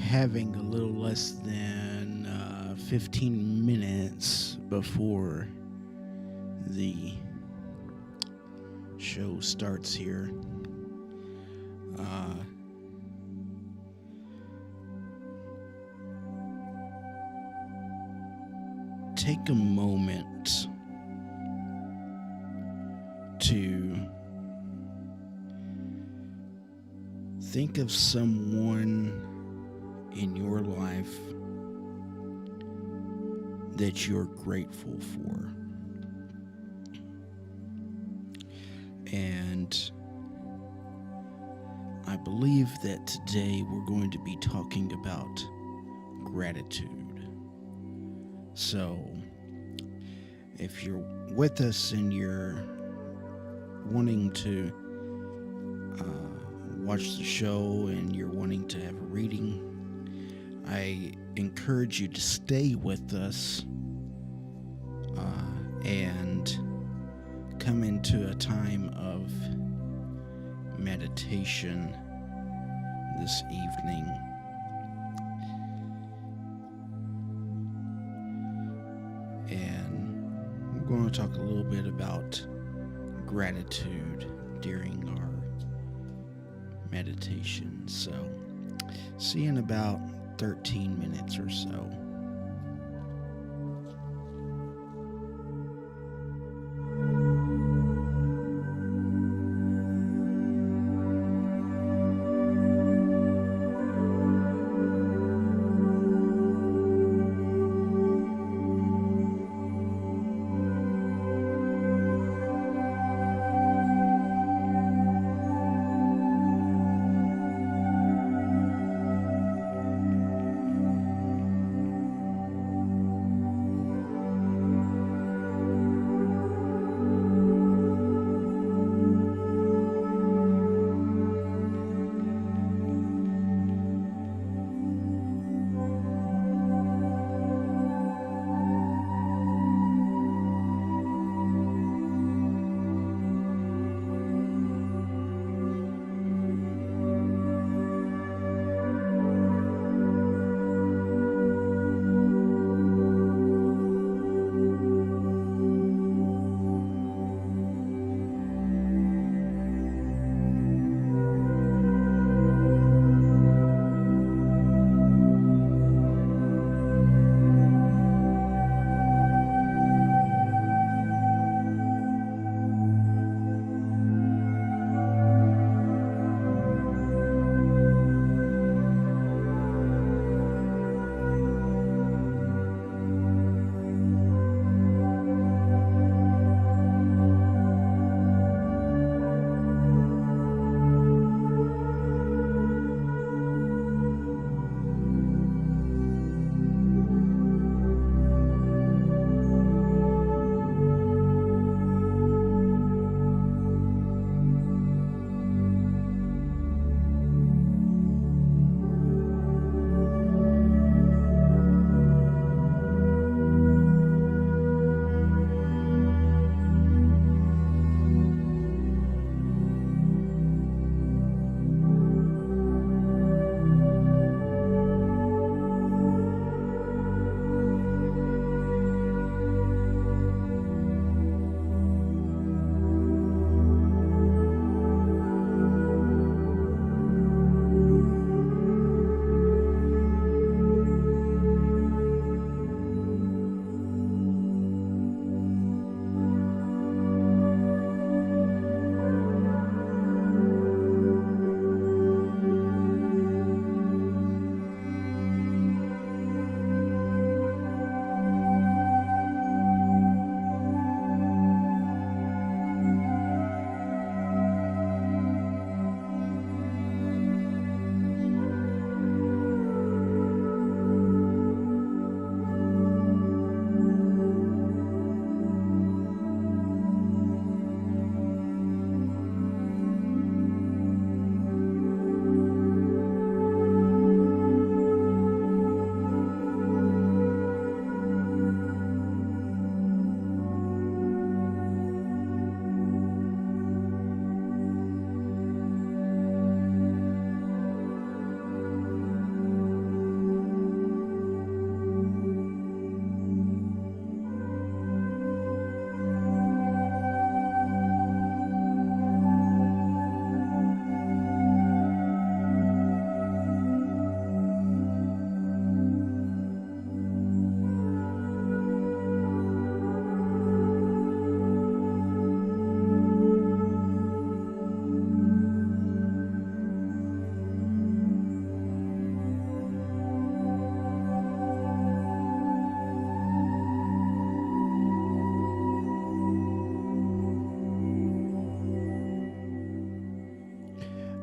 having a little less than 15 minutes before the show starts here. Take a moment to think of someone in your life that you're grateful for. And I believe that today we're going to be talking about gratitude. So, if you're with us and you're wanting to watch the show and you're wanting to have a reading, I encourage you to stay with us and come into a time of meditation this evening. And we're going to talk a little bit about gratitude during our meditation. So, see you in about 13 minutes or so.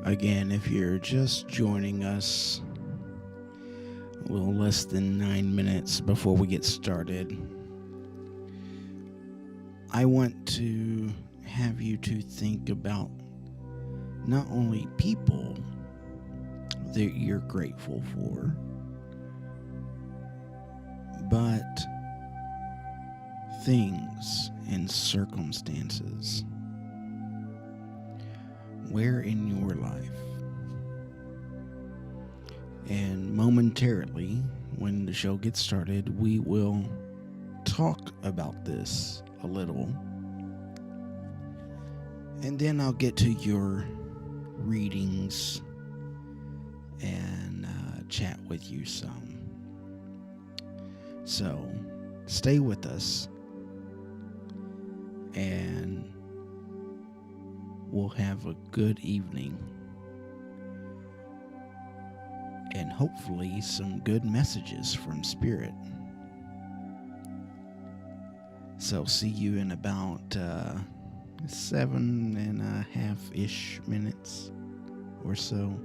Again, if you're just joining us a little less than 9 minutes before we get started, I want to have you to think about not only people that you're grateful for, but things and circumstances. Where in your life? And momentarily, when the show gets started, we will talk about this a little. And then I'll get to your readings and chat with you some. So stay with us and we'll have a good evening and hopefully some good messages from Spirit. So see you in about 7.5-ish minutes or so.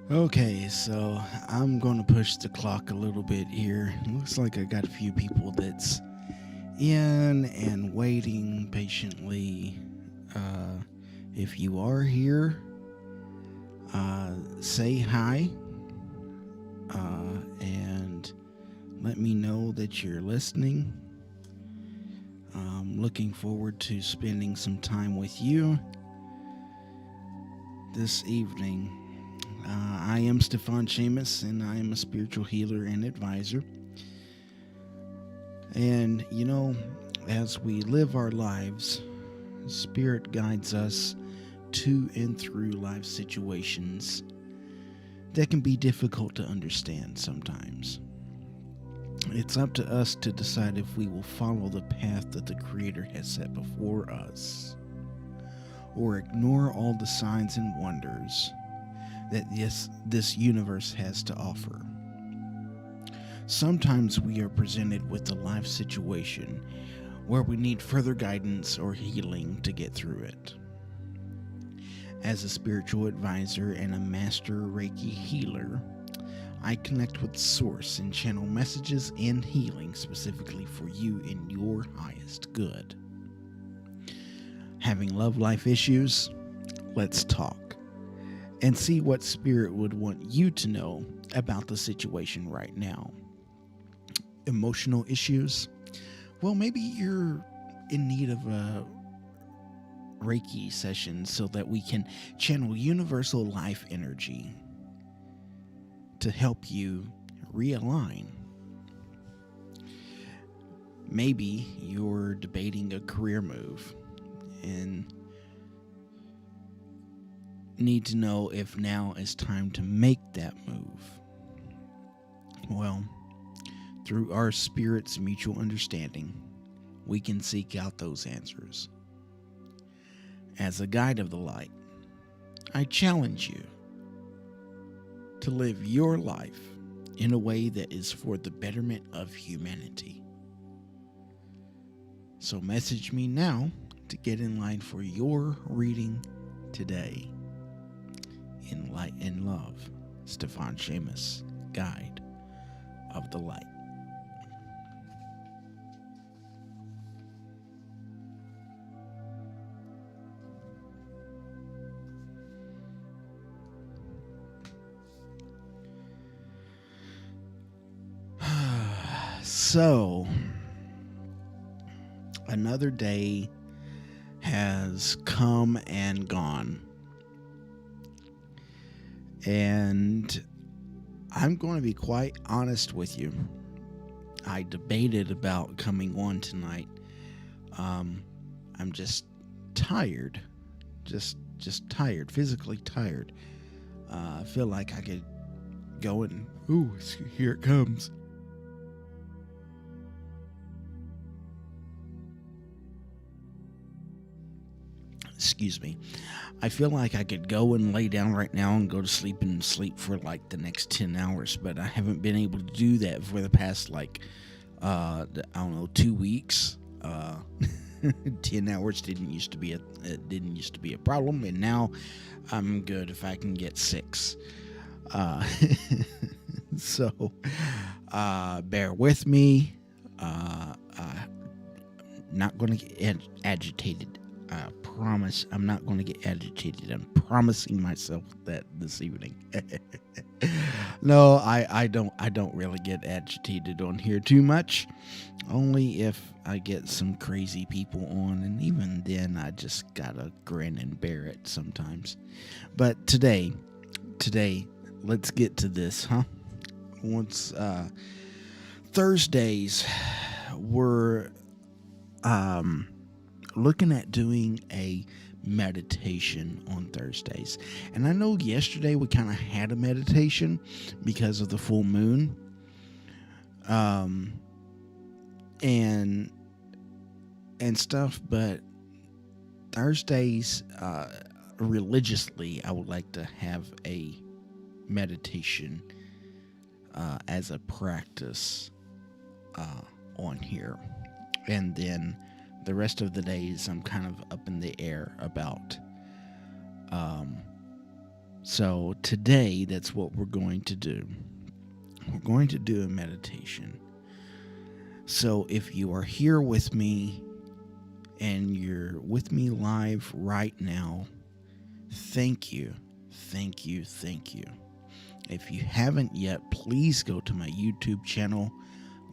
Okay, so I'm going to push the clock a little bit here. Looks like I got a few people that's in and waiting patiently. If you are here, say hi and let me know that you're listening. I'm looking forward to spending some time with you this evening. I am Stíofán Séamus, and I am a spiritual healer and advisor. And, you know, as we live our lives, Spirit guides us to and through life situations that can be difficult to understand sometimes. It's up to us to decide if we will follow the path that the Creator has set before us, or ignore all the signs and wonders that this universe has to offer. Sometimes we are presented with a life situation where we need further guidance or healing to get through it. As a spiritual advisor and a master Reiki healer, I connect with Source and channel messages and healing specifically for you in your highest good. Having love life issues? Let's talk and see what Spirit would want you to know about the situation right now. Emotional issues? Well, maybe you're in need of a Reiki session so that we can channel universal life energy to help you realign. Maybe you're debating a career move and need to know if now is time to make that move. Well, through our Spirit's mutual understanding, we can seek out those answers. As a guide of the light, I challenge you to live your life in a way that is for the betterment of humanity. So message me now to get in line for your reading today. In Light and Love, Stíofán Séamus, Guide of the Light. So, another day has come and gone. And I'm going to be quite honest with you. I debated about coming on tonight. I'm just tired. Just tired, physically tired. I feel like I could go and, ooh, here it comes. Excuse me. I feel like I could go and lay down right now and go to sleep and sleep for like the next 10 hours, but I haven't been able to do that for the past 2 weeks. 10 hours didn't used to be a problem, and now I'm good if I can get 6. So bear with me. Not going to get agitated. I promise I'm not going to get agitated. I'm promising myself that this evening. No, I don't really get agitated on here too much. Only if I get some crazy people on, and even then I just gotta grin and bear it sometimes. But today, let's get to this, huh? Once Thursdays were looking at doing a meditation on Thursdays. And I know yesterday we kind of had a meditation because of the full moon. And stuff, but Thursdays, religiously, I would like to have a meditation as a practice on here. And then the rest of the days I'm kind of up in the air about. So today, that's what we're going to do. We're going to do a meditation. So if you are here with me and you're with me live right now, thank you. If you haven't yet, please go to my YouTube channel,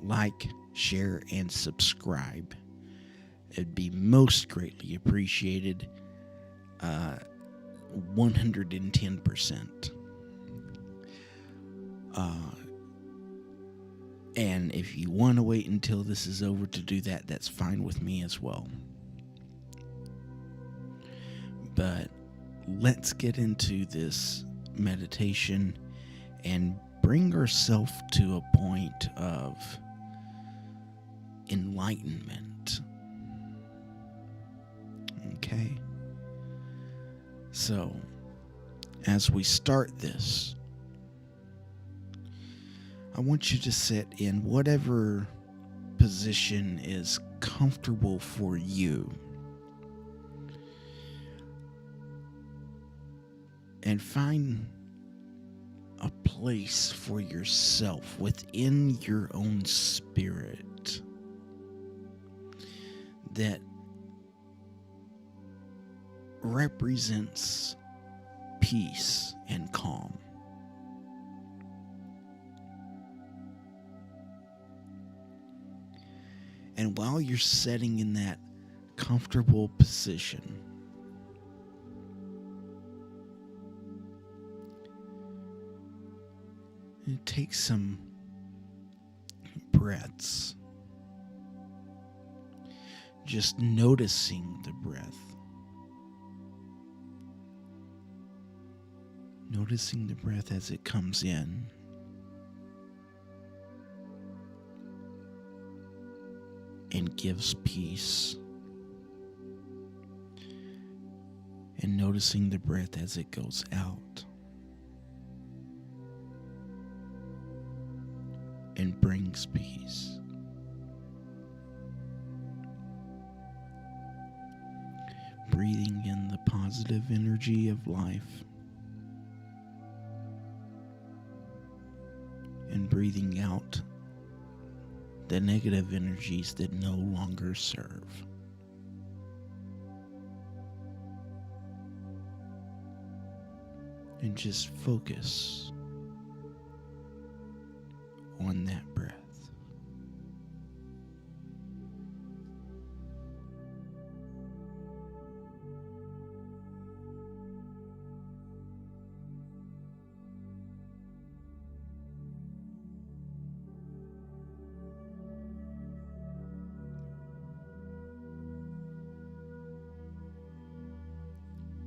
like, share, and subscribe. It'd be most greatly appreciated. 110%. And if you want to wait until this is over to do that, that's fine with me as well. But let's get into this meditation and bring ourselves to a point of enlightenment. Okay? So, as we start this, I want you to sit in whatever position is comfortable for you. And find a place for yourself within your own spirit that represents peace and calm. And while you're sitting in that comfortable position, take some breaths, just noticing the breath. Noticing the breath as it comes in. And gives peace. And noticing the breath as it goes out. And brings peace. Breathing in the positive energy of life. And breathing out the negative energies that no longer serve. And just focus on that breath.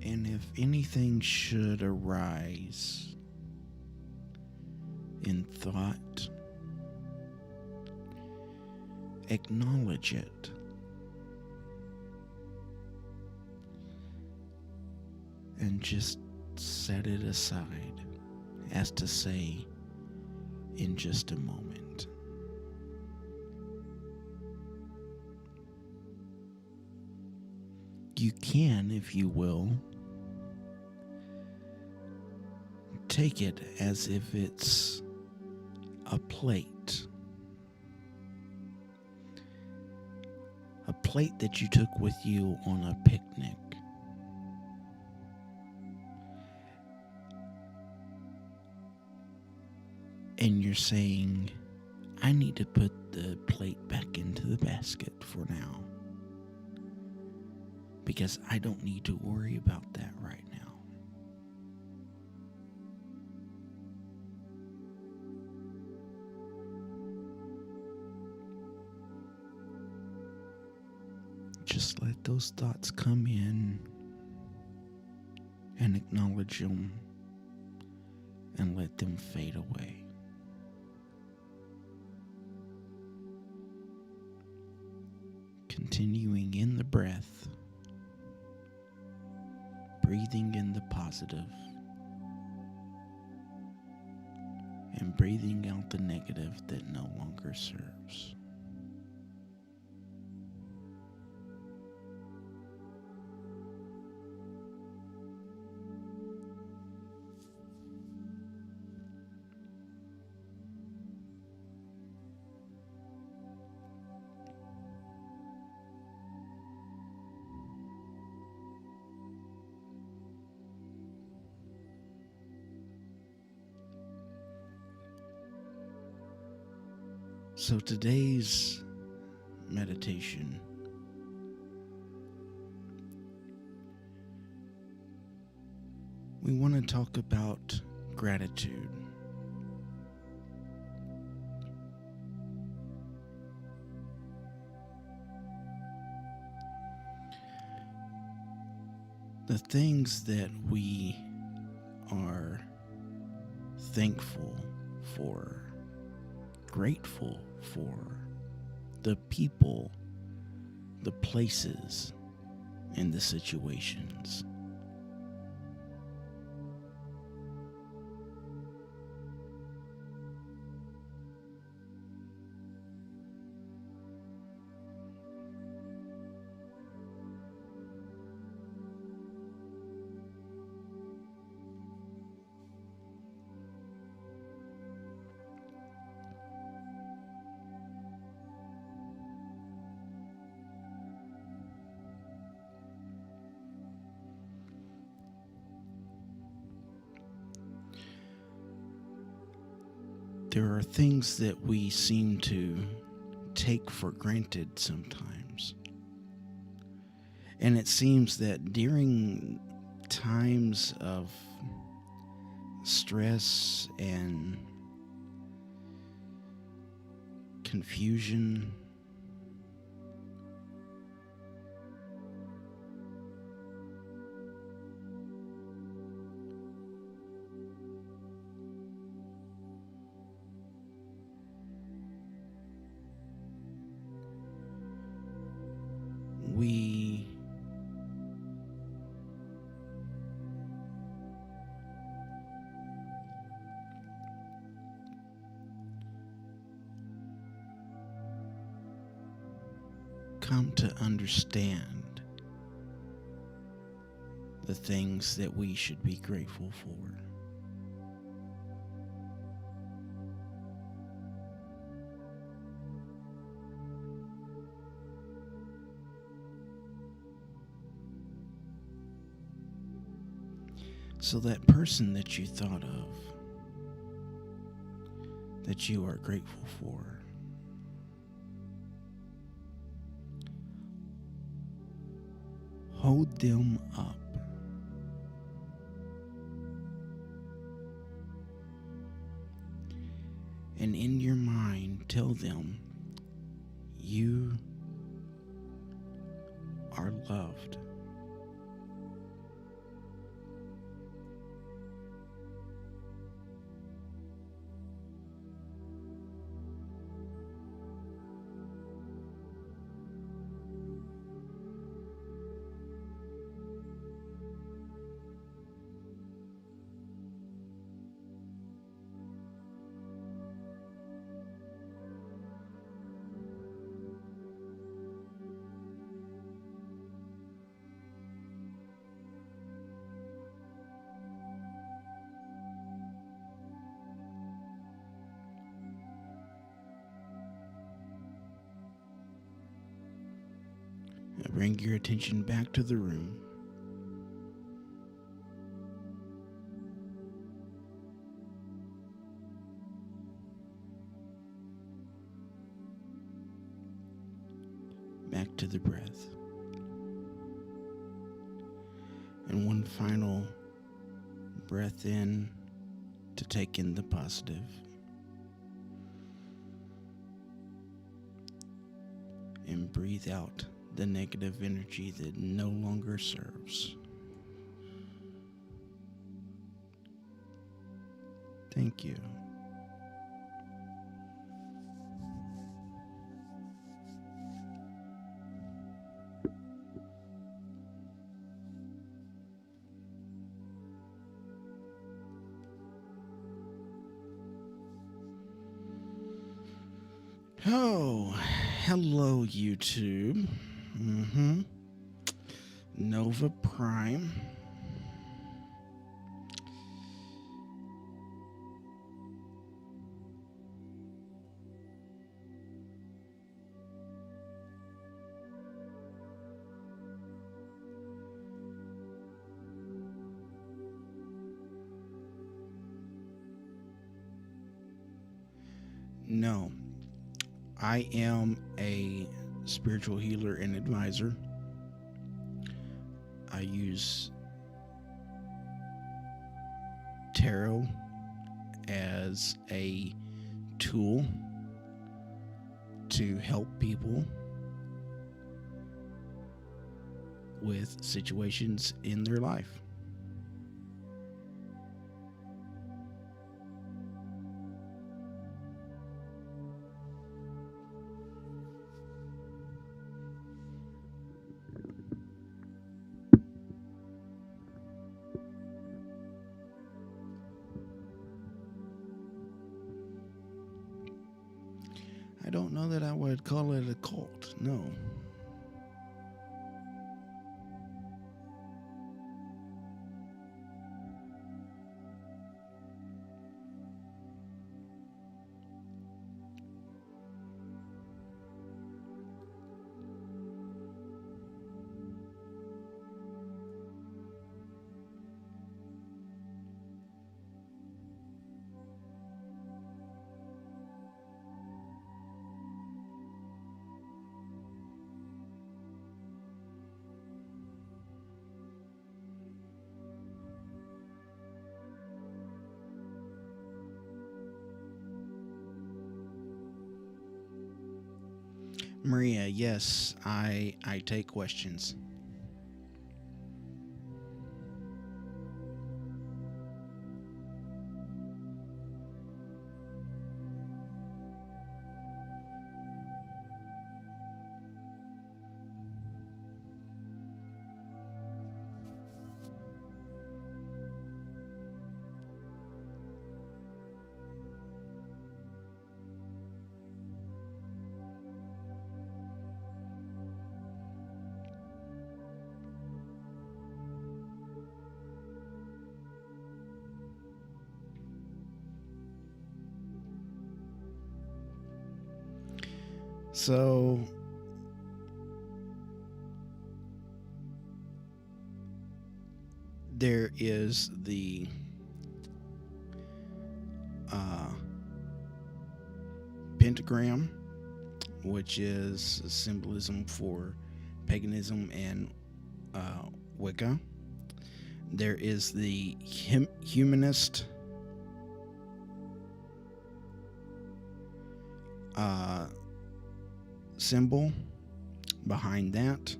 And if anything should arise in thought, acknowledge it. And just set it aside, as to say, in just a moment. You can, if you will, take it as if it's a plate. A plate that you took with you on a picnic. And you're saying, I need to put the plate back into the basket for now. Because I don't need to worry about that right now. Just let those thoughts come in and acknowledge them and let them fade away. Continuing in the breath, breathing in the positive, and breathing out the negative that no longer serves. So today's meditation we want to talk about gratitude. The things that we are thankful for, grateful for the people, the places, and the situations. There are things that we seem to take for granted sometimes. And it seems that during times of stress and confusion, we come to understand the things that we should be grateful for. So that person that you thought of, that you are grateful for, hold them up. And in your mind, tell them you are loved. Now bring your attention back to the room. Back to the breath. And one final breath in to take in the positive. And breathe out the negative energy that no longer serves. Thank you. Oh, hello, YouTube. Nova Prime. No, I am a spiritual healer and advisor. I use tarot as a tool to help people with situations in their life. I don't know that I would call it a cult. No. Maria, yes, I take questions. So there is the uh, pentagram, which is a symbolism for paganism and Wicca. There is the humanist symbol behind that,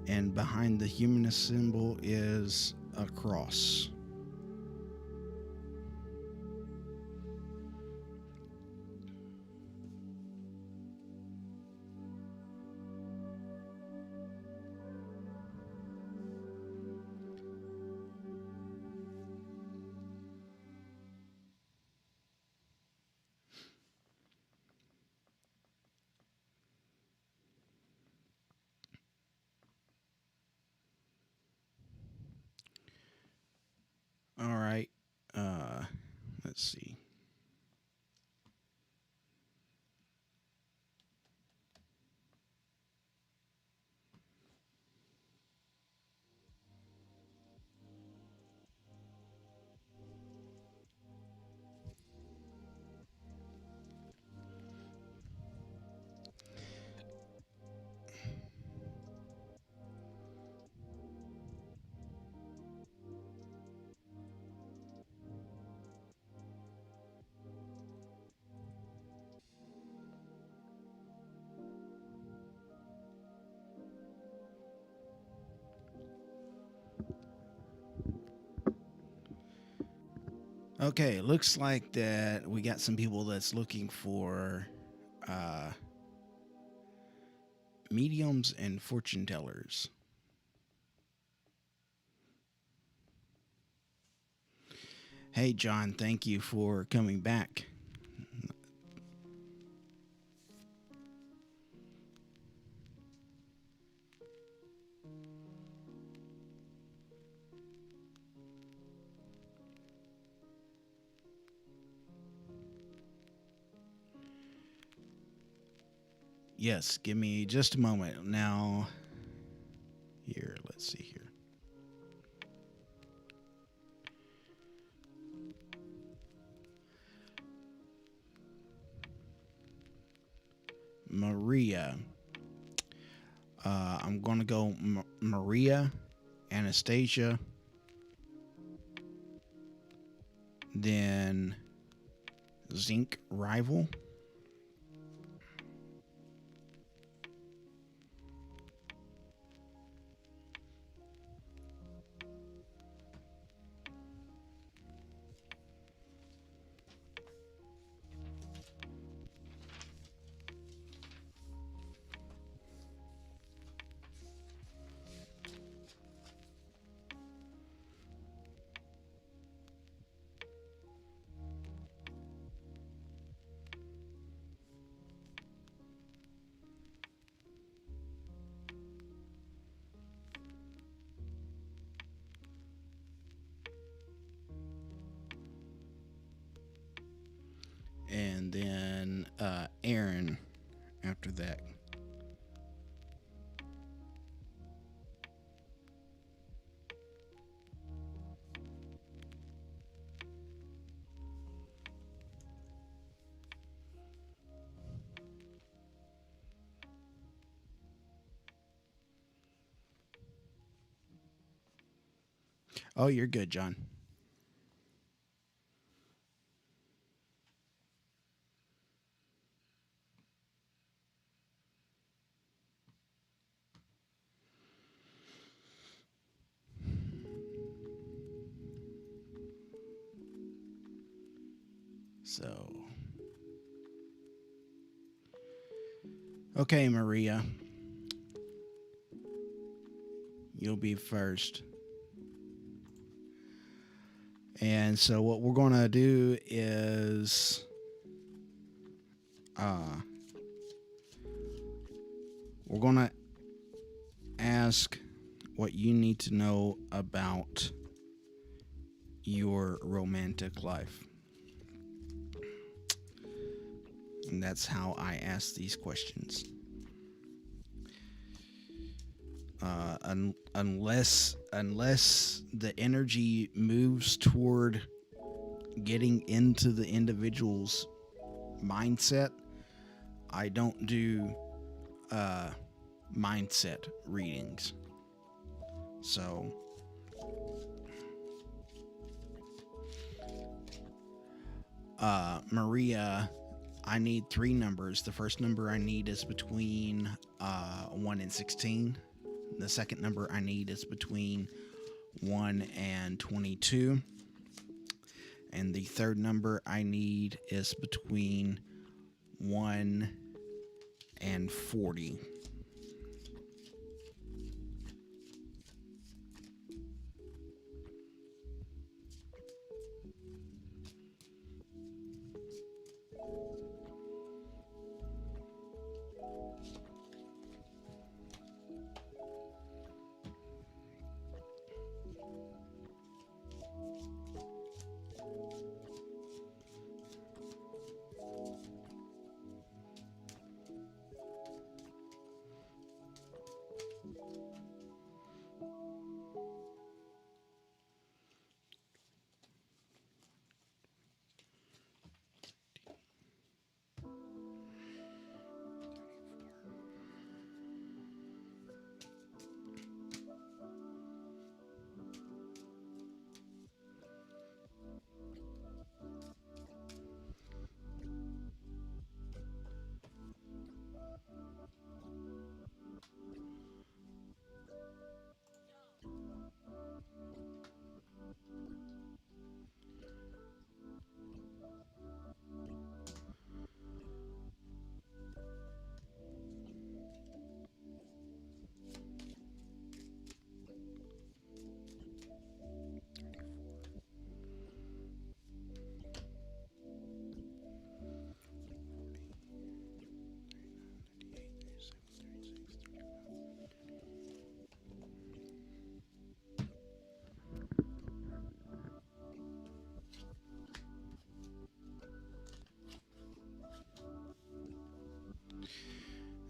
and behind the humanist symbol is a cross. All right. Let's see. Okay, looks like that we got some people that's looking for uh, mediums and fortune tellers. Hey, John, thank you for coming back. Yes, give me just a moment. Now, here, let's see here. Maria. I'm going to go Maria, Anastasia, then Zinc Rival. and then Aaron after that. Oh, you're good, John. So, okay, Maria, you'll be first. And so, what we're going to do is we're going to ask what you need to know about your romantic life. And that's how I ask these questions. Unless the energy moves toward getting into the individual's mindset, I don't do mindset readings. So, Maria, I need 3 numbers. The first number I need is between 1 and 16. The second number I need is between 1 and 22. And the third number I need is between 1 and 40.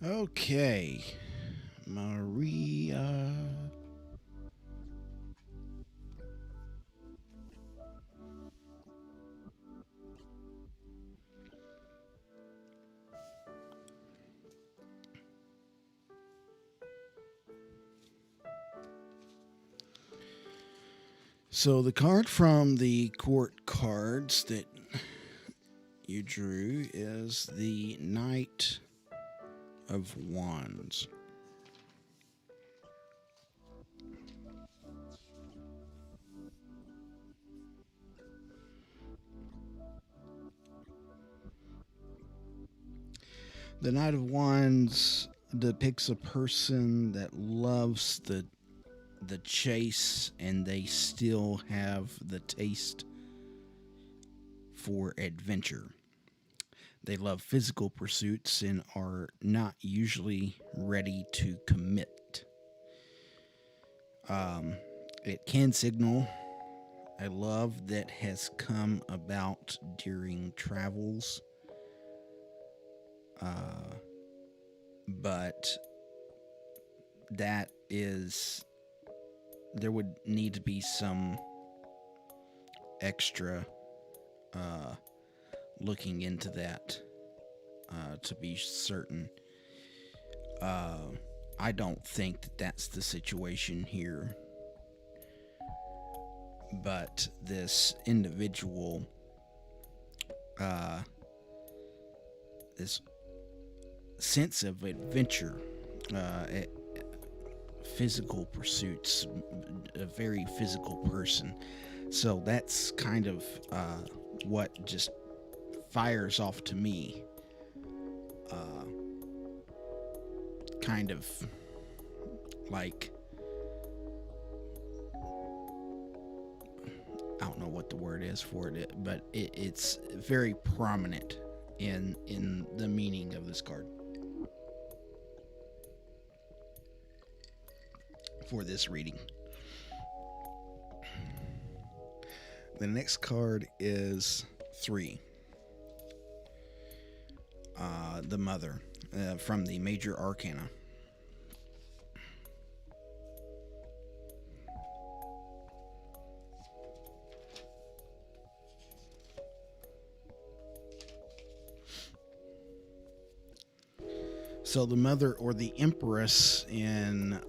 Okay, Maria. So the card from the court cards that you drew is the Knight of Wands. The Knight of Wands depicts a person that loves the chase, and they still have the taste for adventure. They love physical pursuits and are not usually ready to commit. It can signal a love that has come about during travels But that is, there would need to be some extra looking into that to be certain. I don't think that that's the situation here. But this individual, this sense of adventure, physical pursuits, a very physical person. So that's kind of what just fires off to me. Kind of like, I don't know what the word is for it, but it's very prominent in the meaning of this card for this reading. The next card is 3. The Mother, from the Major Arcana. So the Mother, or the Empress in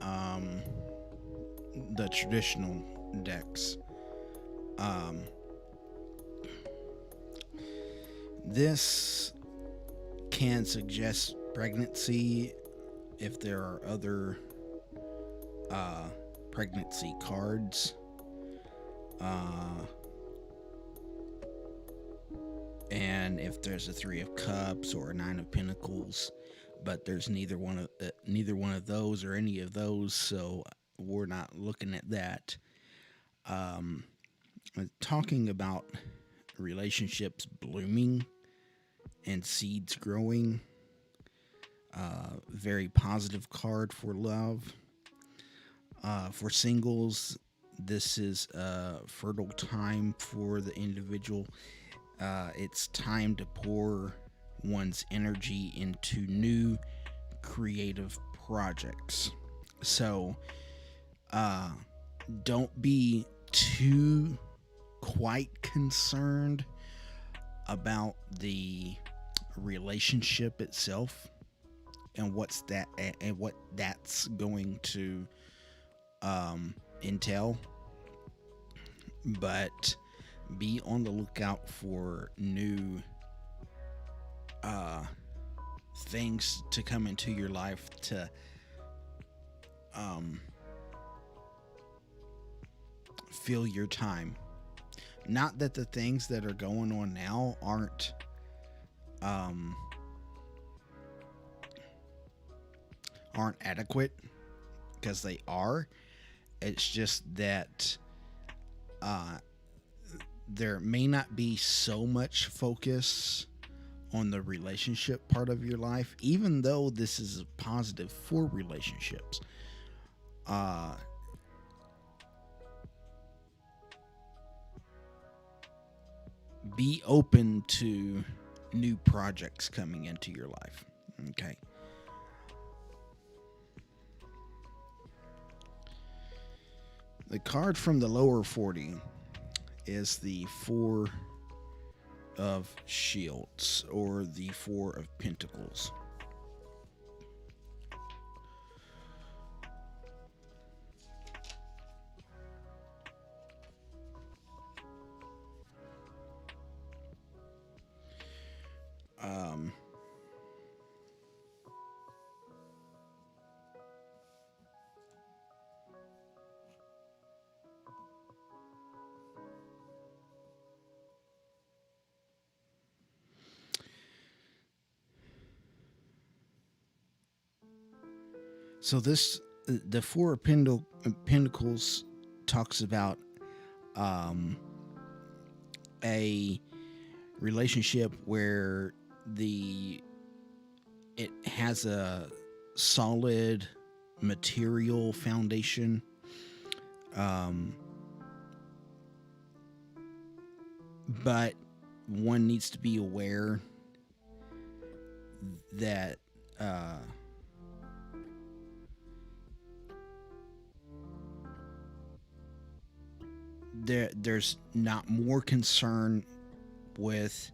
the traditional decks, this can suggest pregnancy if there are other pregnancy cards. And if there's a 3 of Cups or a 9 of Pentacles, but there's neither one of those or any of those, so we're not looking at that. Talking about relationships blooming and seeds growing. Very positive card for love. For singles, this is a fertile time for the individual. It's time to pour one's energy into new creative projects. So don't be too quite concerned about the relationship itself and what that's going to entail, but be on the lookout for new things to come into your life to fill your time. Not that the things that are going on now aren't adequate, because they are. It's just that there may not be so much focus on the relationship part of your life, even though this is positive for relationships. Be open to new projects coming into your life. Okay. The card from the lower 40 is the 4 of Shields, or the 4 of Pentacles. So the 4 of Pentacles talks about a relationship where it has a solid material foundation, but one needs to be aware that there's not more concern with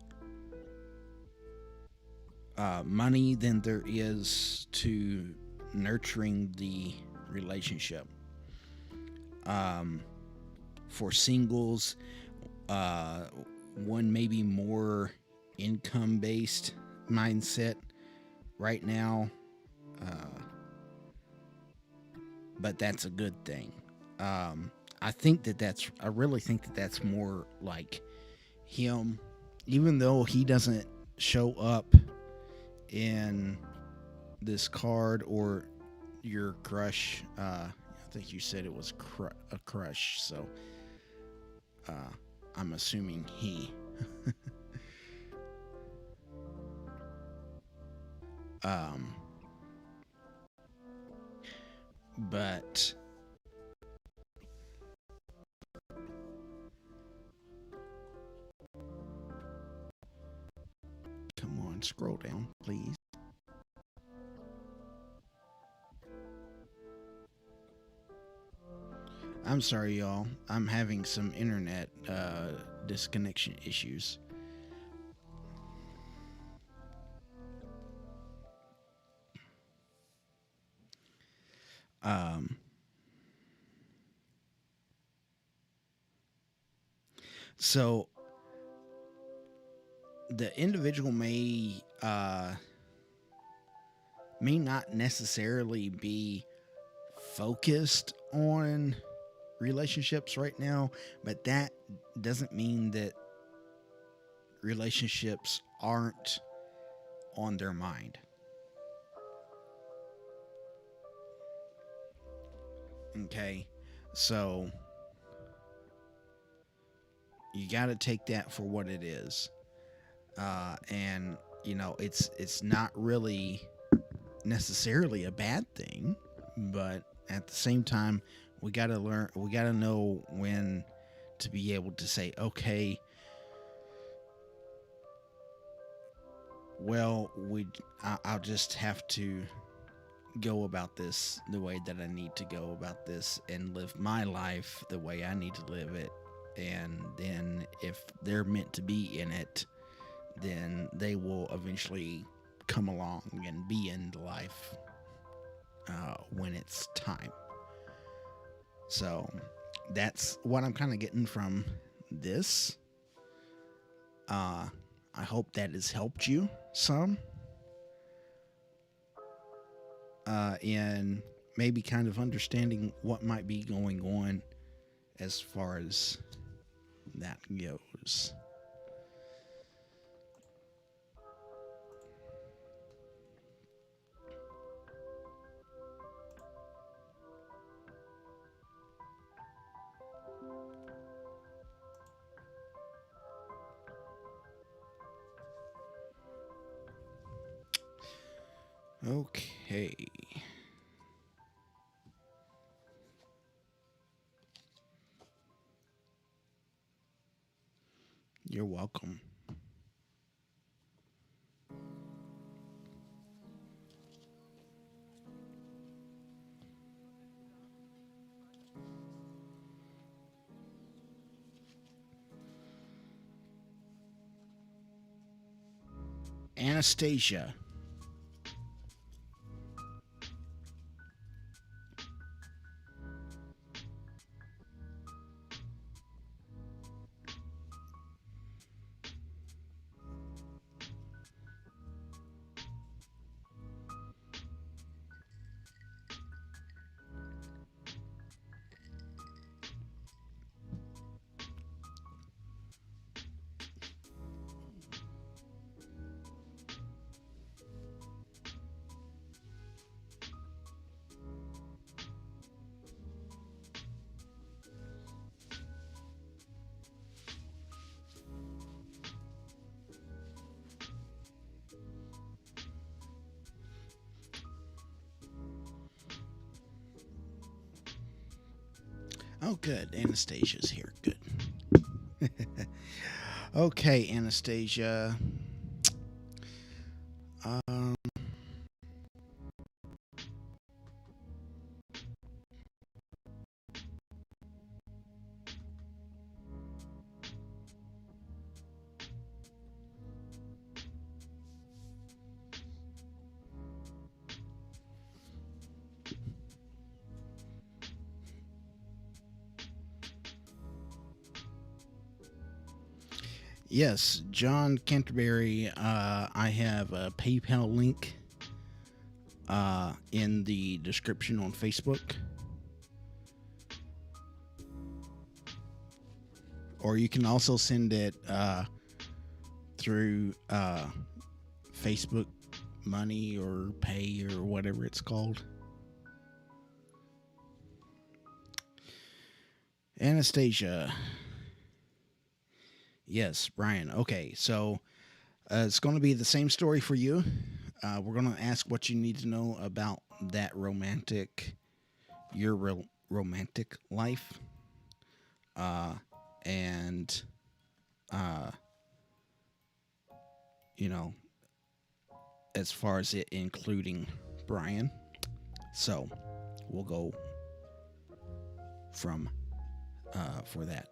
money than there is to nurturing the relationship. For singles, one maybe more income based mindset right now, but that's a good thing. I really think that that's more like him, even though he doesn't show up in this card or your crush. I think you said it was a crush, so I'm assuming he. um, but come on, scroll down, please. I'm sorry, y'all. I'm having some internet disconnection issues. Um, so the individual may not necessarily be focused on relationships right now, but that doesn't mean that relationships aren't on their mind. Okay, so you got to take that for what it is, and it's not really necessarily a bad thing, but at the same time, we got to learn. We got to know when to be able to say, okay, well, I'll just have to go about this the way that I need to go about this and live my life the way I need to live it. And then if they're meant to be in it, then they will eventually come along and be in the life when it's time. So that's what I'm kind of getting from this. I hope that has helped you some. In maybe kind of understanding what might be going on as far as that goes. Okay. You're welcome. Anastasia. Oh, good. Anastasia's here. Good. Okay, Anastasia. Um, yes, John Canterbury. I have a PayPal link in the description on Facebook. Or you can also send it through Facebook Money or Pay or whatever it's called. Anastasia. Yes, Brian. Okay, so it's going to be the same story for you. We're going to ask what you need to know about that your romantic life, and uh, you know, as far as it including Brian. So we'll go from for that.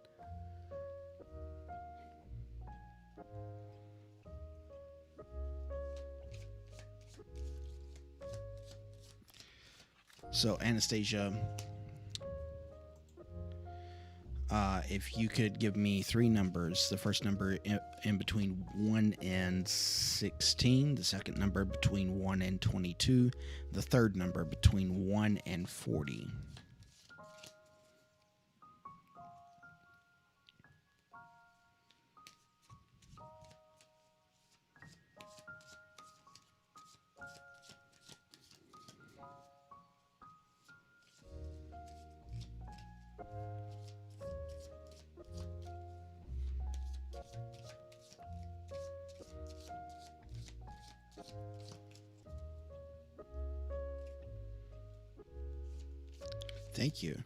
So Anastasia, if you could give me three numbers, the first number in between 1 and 16, the second number between 1 and 22, the third number between 1 and 40. Thank you.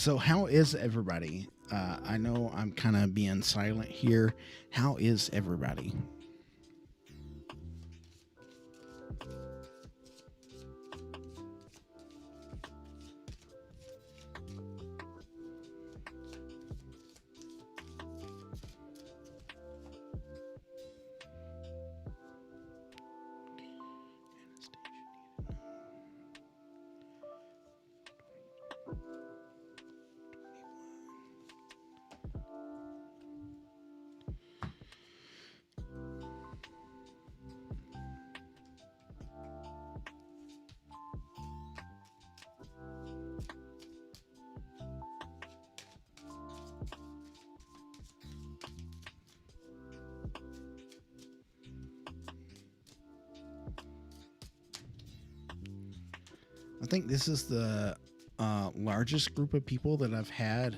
So, how is everybody? I know I'm kind of being silent here. How is everybody? I think this is the largest group of people that I've had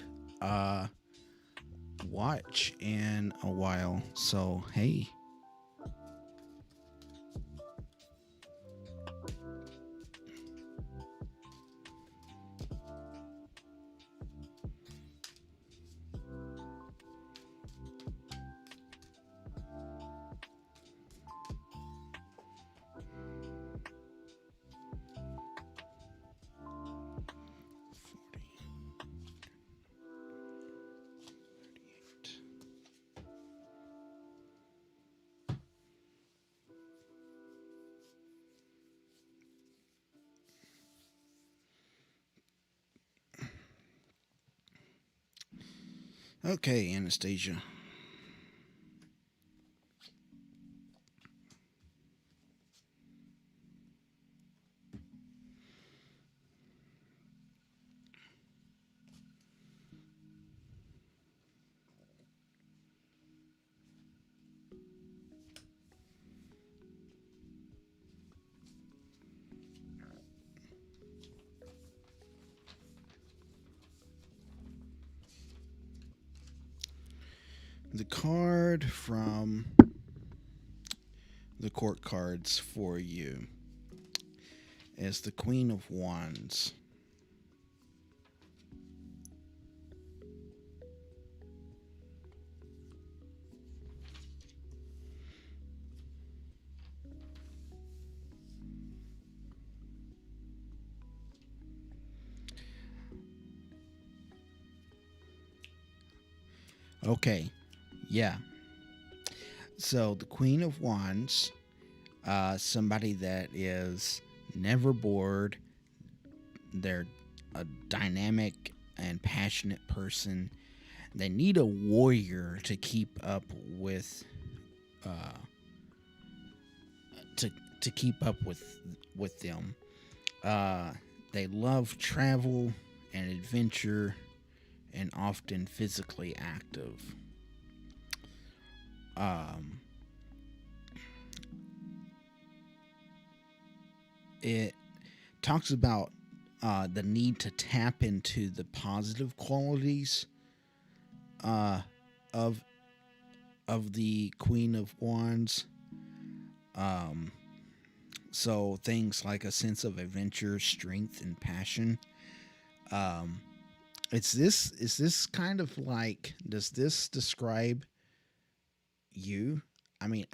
watch in a while. So, hey. Okay, Anastasia. The card from the court cards for you is the Queen of Wands. Okay, yeah. So the Queen of Wands, somebody that is never bored. They're a dynamic and passionate person. They need a warrior to keep up with, uh, to keep up with them. Uh, they love travel and adventure, and often physically active. Um, it talks about the need to tap into the positive qualities uh, of the Queen of Wands. Um, so things like a sense of adventure, strength, and passion. Um, it's this. Is this kind of like? Does this describe you? I mean,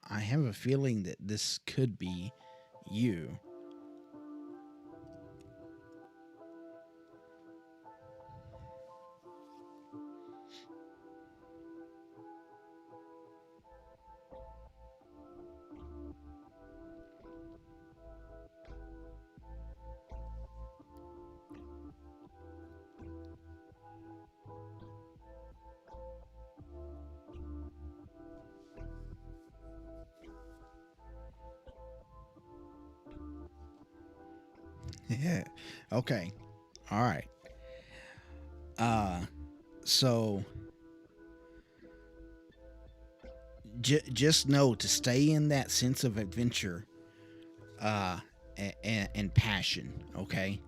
I have a feeling that this could be you. Yeah. Okay. All right. Uh, so just know to stay in that sense of adventure, uh, and passion. Okay,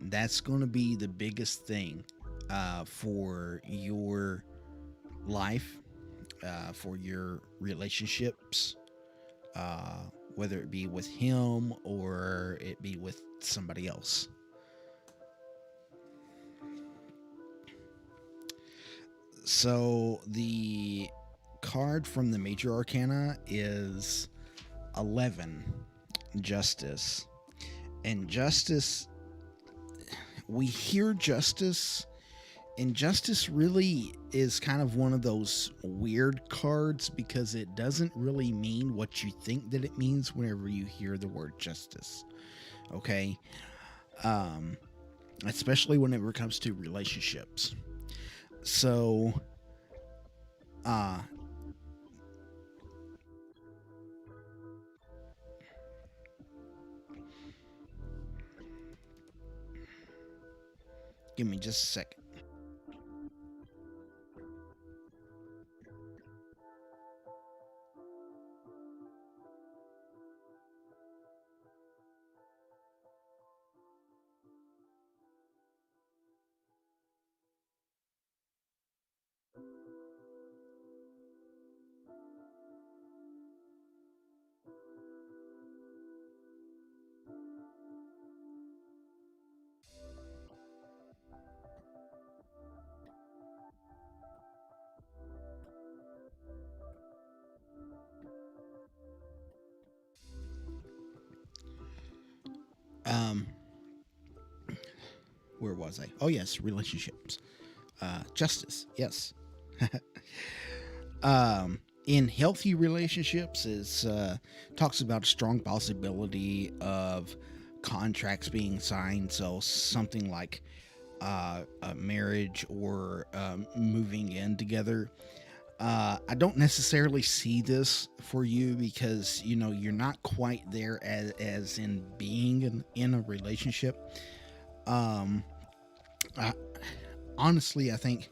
that's going to be the biggest thing, for your life, for your relationships, uh, whether it be with him or it be with somebody else. So the card from the major arcana is 11, justice. And justice, we hear justice, and justice really is kind of one of those weird cards because it doesn't really mean what you think that it means whenever you hear the word justice. Okay? Um, Especially whenever it comes to relationships. So, uh, give me just a second. Um, where was I? Oh, yes, relationships. Justice, yes. In healthy relationships is talks about a strong possibility of contracts being signed. So something like a marriage or moving in together. I don't necessarily see this for you because you're not quite there as in being in a relationship. Um, I, honestly, I think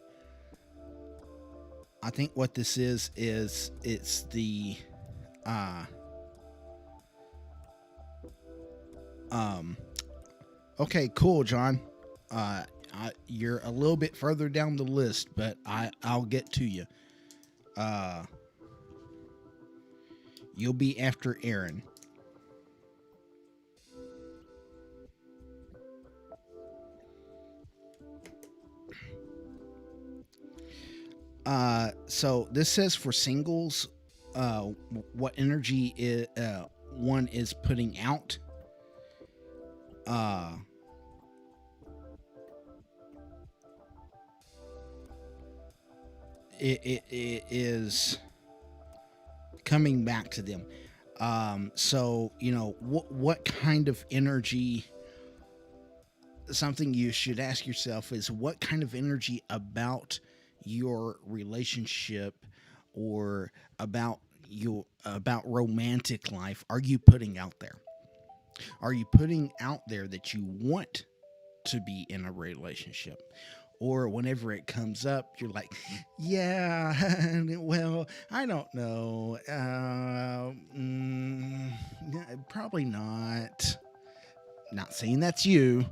what this is it's the uh, um. Okay, cool, John. You're a little bit further down the list, but I'll get to you. Uh, you'll be after Aaron. So this says for singles, what energy one is putting out. Uh, it is coming back to them. So what kind of energy? Something you should ask yourself is what kind of energy about your relationship or about romantic life are you putting out there? Are you putting out there that you want to be in a relationship? Or whenever it comes up, you're like, yeah, well, I don't know. Probably not. Not saying that's you,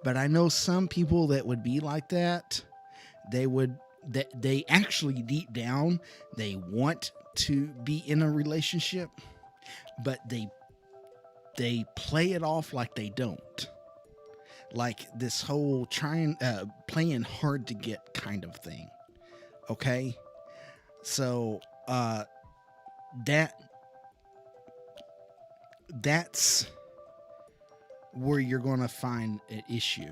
but I know some people that would be like that. They actually deep down, they want to be in a relationship, but they play it off like they don't. Like this whole playing hard to get kind of thing. Okay? So that that's where you're going to find an issue.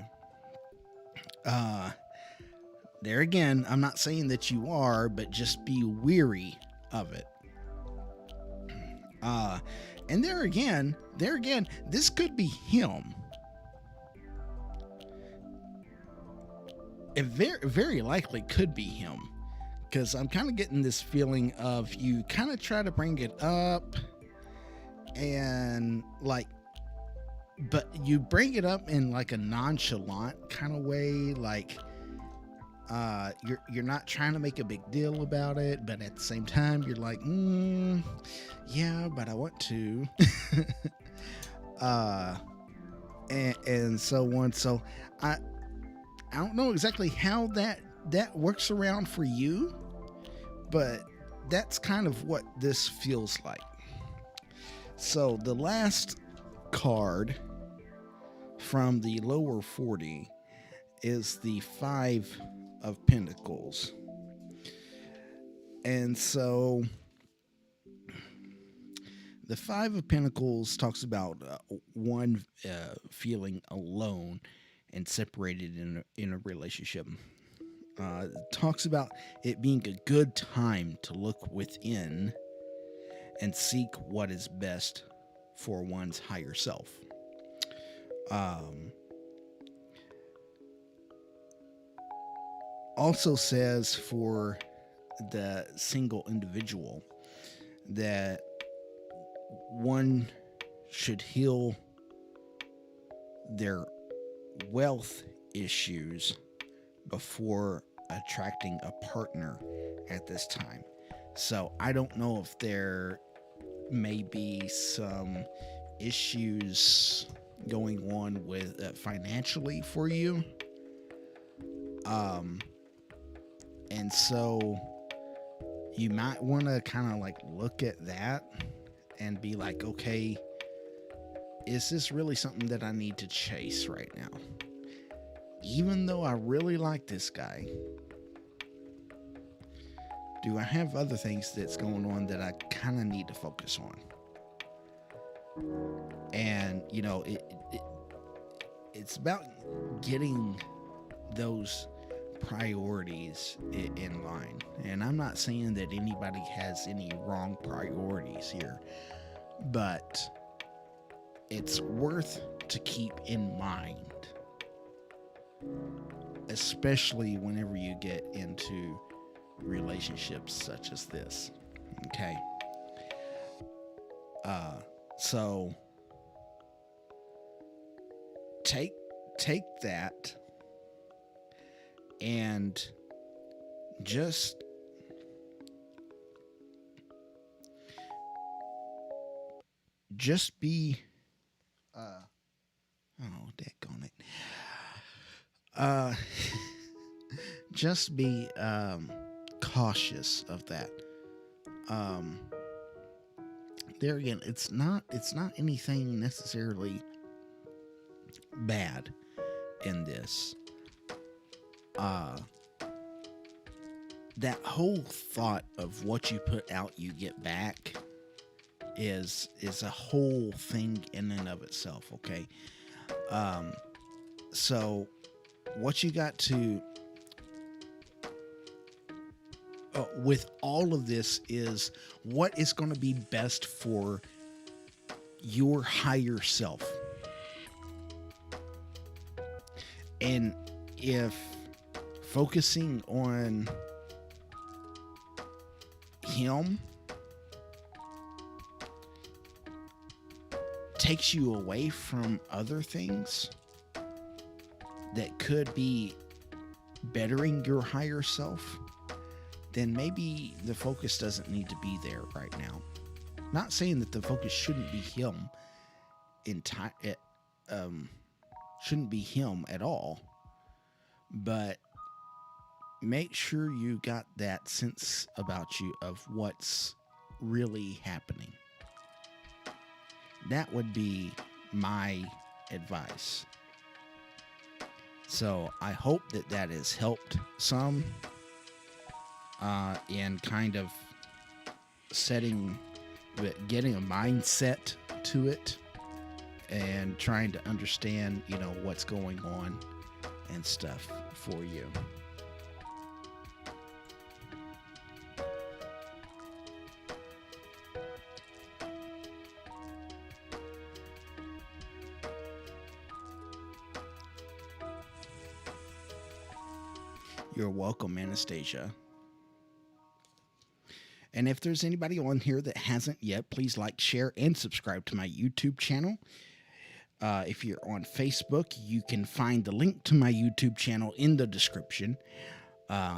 There again, I'm not saying that you are, but just be weary of it. And there again, this could be him. It very likely could be him, because I'm kind of getting this feeling of you kind of try to bring it up, and but you bring it up in like a nonchalant kind of way, like you're not trying to make a big deal about it, but at the same time you're like, yeah, but I want to, and so on. So I don't know exactly how that works around for you, but that's kind of what this feels like. So the last card from the lower 40 is the 5 of Pentacles. And so the 5 of Pentacles talks about one feeling alone and separated in a relationship. It talks about it being a good time to look within and seek what is best for one's higher self. Also says for the single individual that one should heal their wealth issues before attracting a partner at this time. So I don't know if there may be some issues going on with financially for you. And so you might want to kind of like look at that and be like, okay, is this really something that I need to chase right now? Even though I really like this guy, do I have other things that's going on that I kind of need to focus on? And, it's about getting those priorities in line. And I'm not saying that anybody has any wrong priorities here, but it's worth to keep in mind especially whenever you get into relationships such as this. Okay. Uh, so take that and just be oh daggone it. Just be cautious of that. There again, it's not anything necessarily bad in this. That whole thought of what you put out you get back is a whole thing in and of itself. Okay. So what you got to with all of this is what is going to be best for your higher self. And if focusing on him takes you away from other things that could be bettering your higher self, then maybe the focus doesn't need to be there right now. Not saying that the focus shouldn't be him shouldn't be him at all, but make sure you got that sense about you of what's really happening. That would be my advice. So I hope that has helped some in kind of getting a mindset to it and trying to understand, what's going on and stuff for you. You're welcome, Anastasia. And if there's anybody on here that hasn't yet, please like, share, and subscribe to my YouTube channel. If you're on Facebook, you can find the link to my YouTube channel in the description.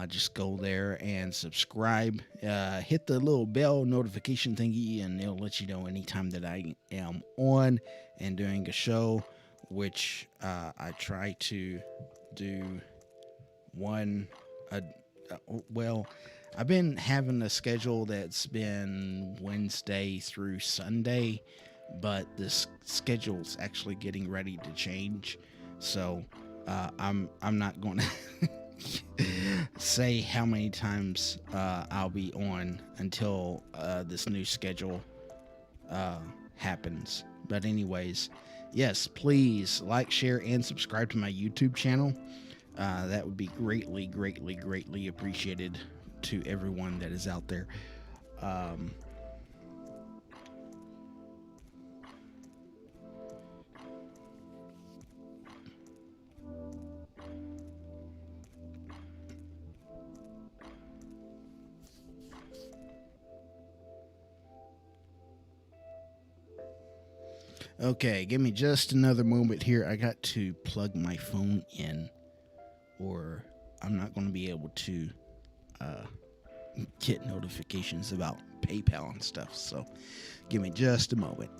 Just go there and subscribe. Hit the little bell notification thingy, and it'll let you know anytime that I am on and doing a show, which I try to do one. I've been having a schedule that's been Wednesday through Sunday, but this schedule's actually getting ready to change. So I'm not going to say how many times I'll be on until this new schedule happens. But anyways, yes, please like, share, and subscribe to my YouTube channel. That would be greatly, greatly, greatly appreciated to everyone that is out there. Okay, give me just another moment here. I got to plug my phone in, or I'm not going to be able to get notifications about PayPal and stuff. So give me just a moment.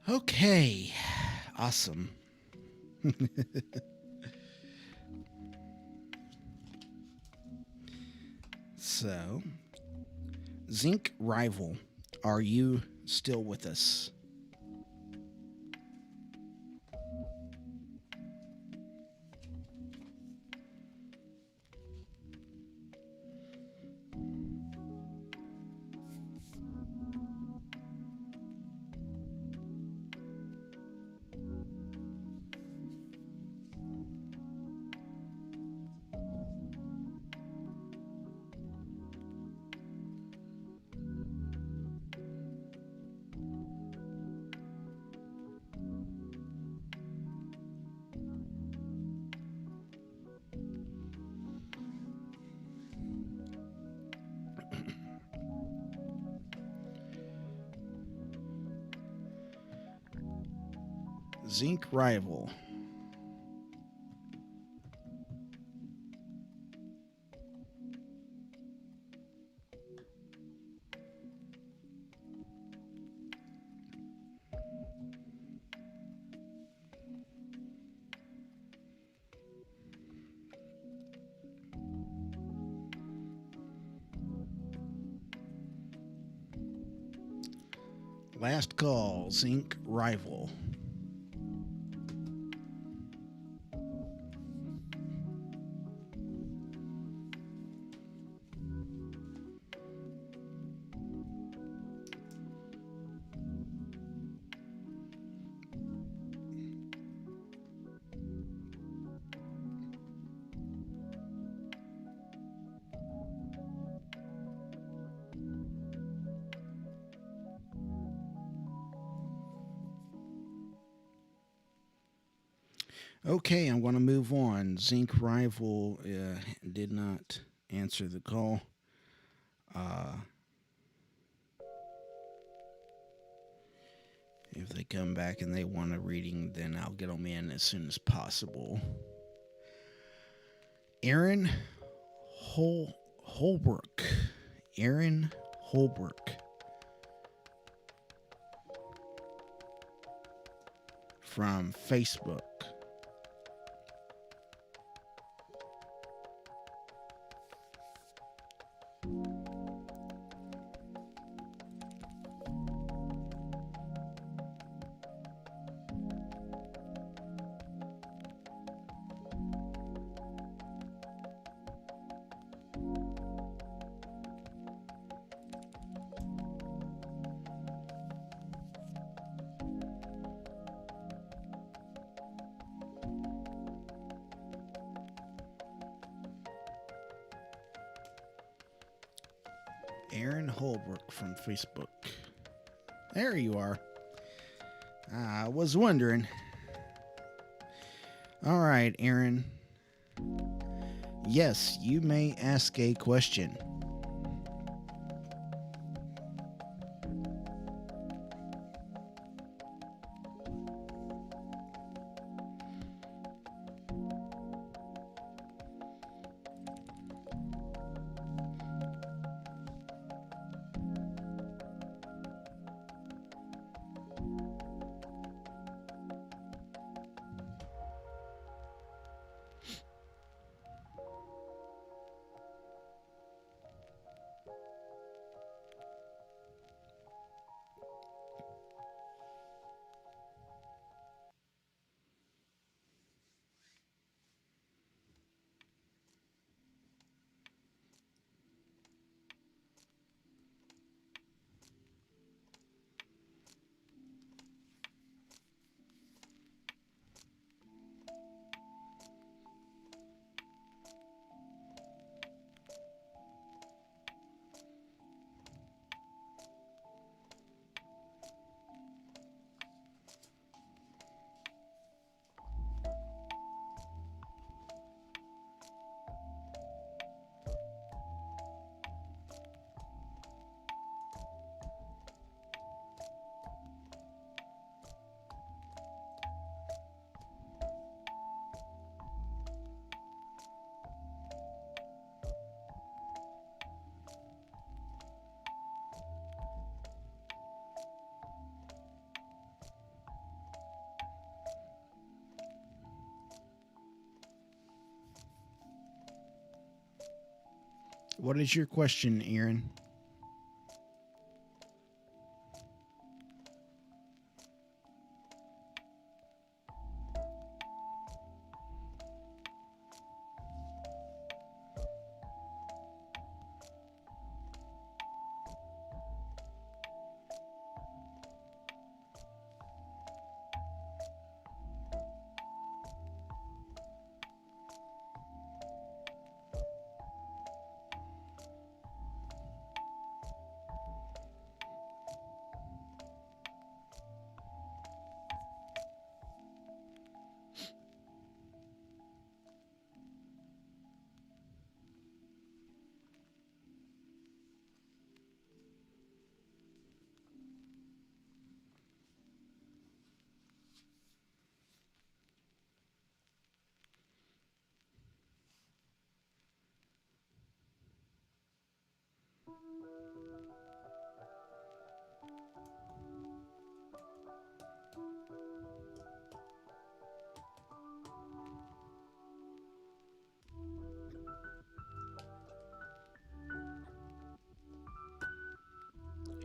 Okay. Awesome. So, Zinc Rival, are you still with us? Zinc Rival. Last call, Zinc Rival. Okay, I'm going to move on. Zinc Rival did not answer the call. Uh, if they come back and they want a reading, then I'll get them in as soon as possible. Aaron Holbrook. Aaron Holbrook. From Facebook. Aaron Holbrook from Facebook. There you are. I was wondering. All right, Aaron. Yes, you may ask a question. What is your question, Aaron?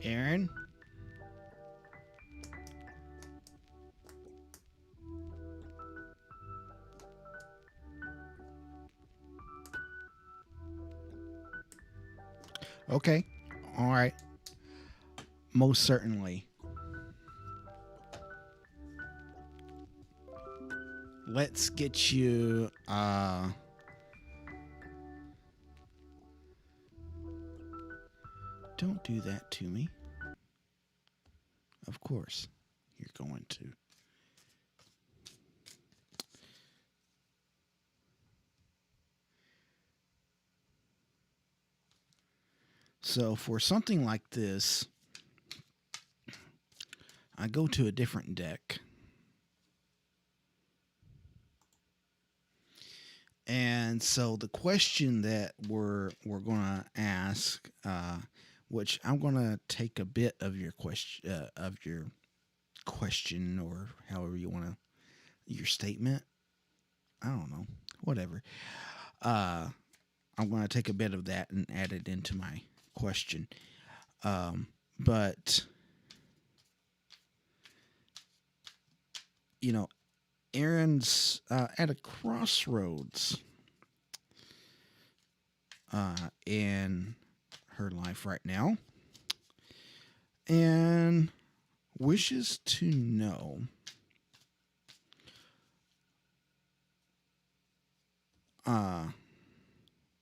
Aaron? Okay. All right. Most certainly. Let's get you don't do that to me. Of course, you're going to. So for something like this, I go to a different deck. And so the question that we're going to ask, which I'm going to take a bit of your question, or however you want to, your statement. I don't know, whatever. I'm going to take a bit of that and add it into my question. But you know, Aaron's at a crossroads in her life right now, and wishes to know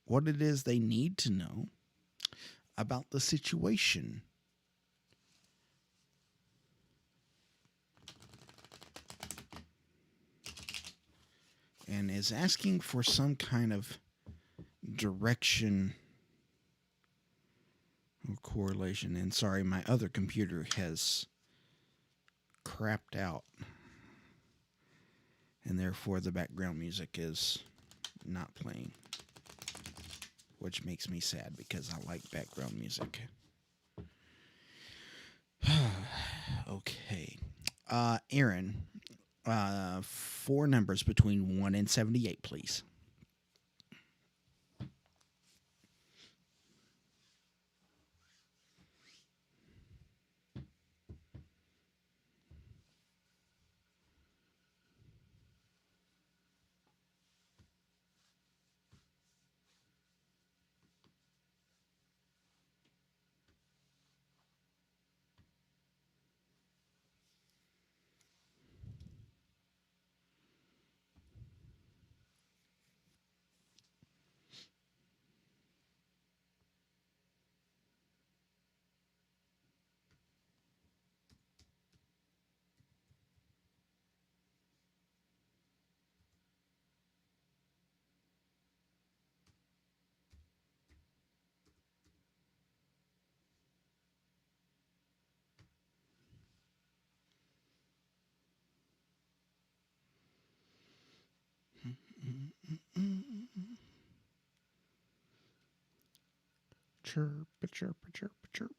what it is they need to know about the situation. And is asking for some kind of direction or correlation. And sorry, my other computer has crapped out, and therefore the background music is not playing, which makes me sad because I like background music. Okay. Aaron, 4 numbers between 1 and 78, please. Chirp, chirp, chirp, chirp.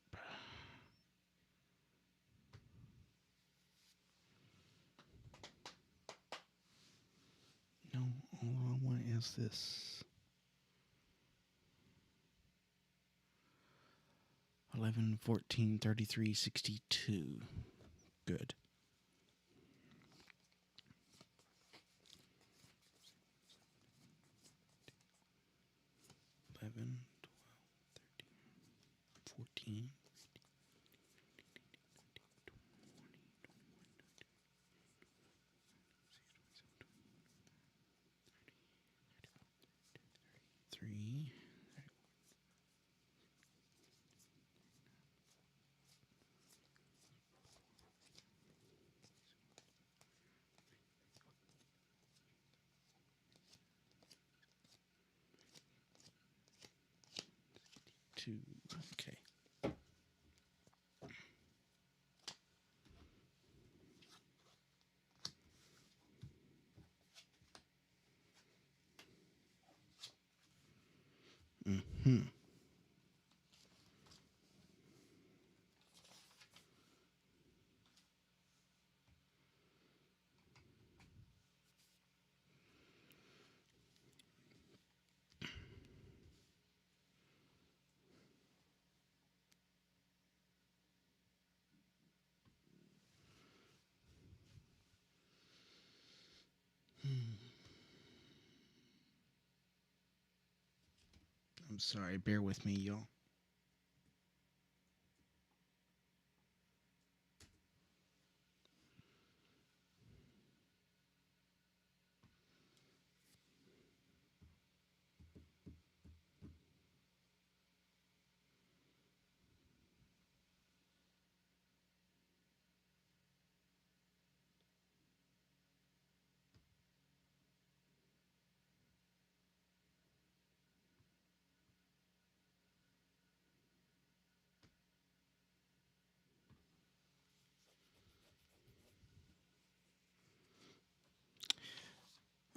No, all I want is this. 11, 14, 33, 62. Good. Eleven, 12, 13, 14. 3. Two. Okay. Mm-hmm. I'm sorry, bear with me, y'all.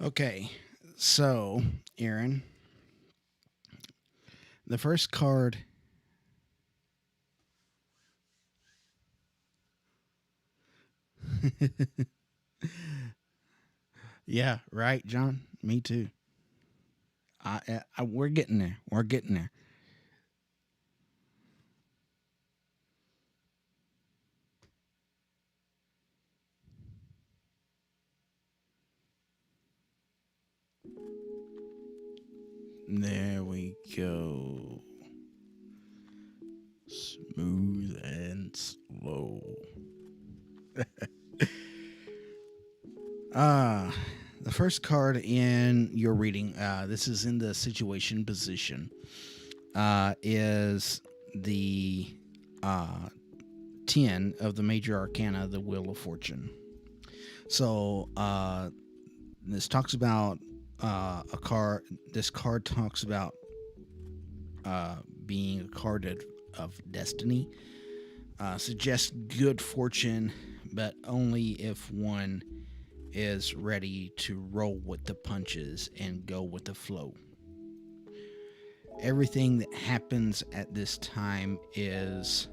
Okay, so, Aaron, the first card. Yeah, right, John. Me too. We're getting there. We're getting there. There we go. Smooth and slow. Uh, the first card in your reading, this is in the situation position, is the 10 of the major arcana, the Wheel of Fortune. So, this talks about a card. This card talks about being a card of destiny. Suggests good fortune, but only if one is ready to roll with the punches and go with the flow. Everything that happens at this time is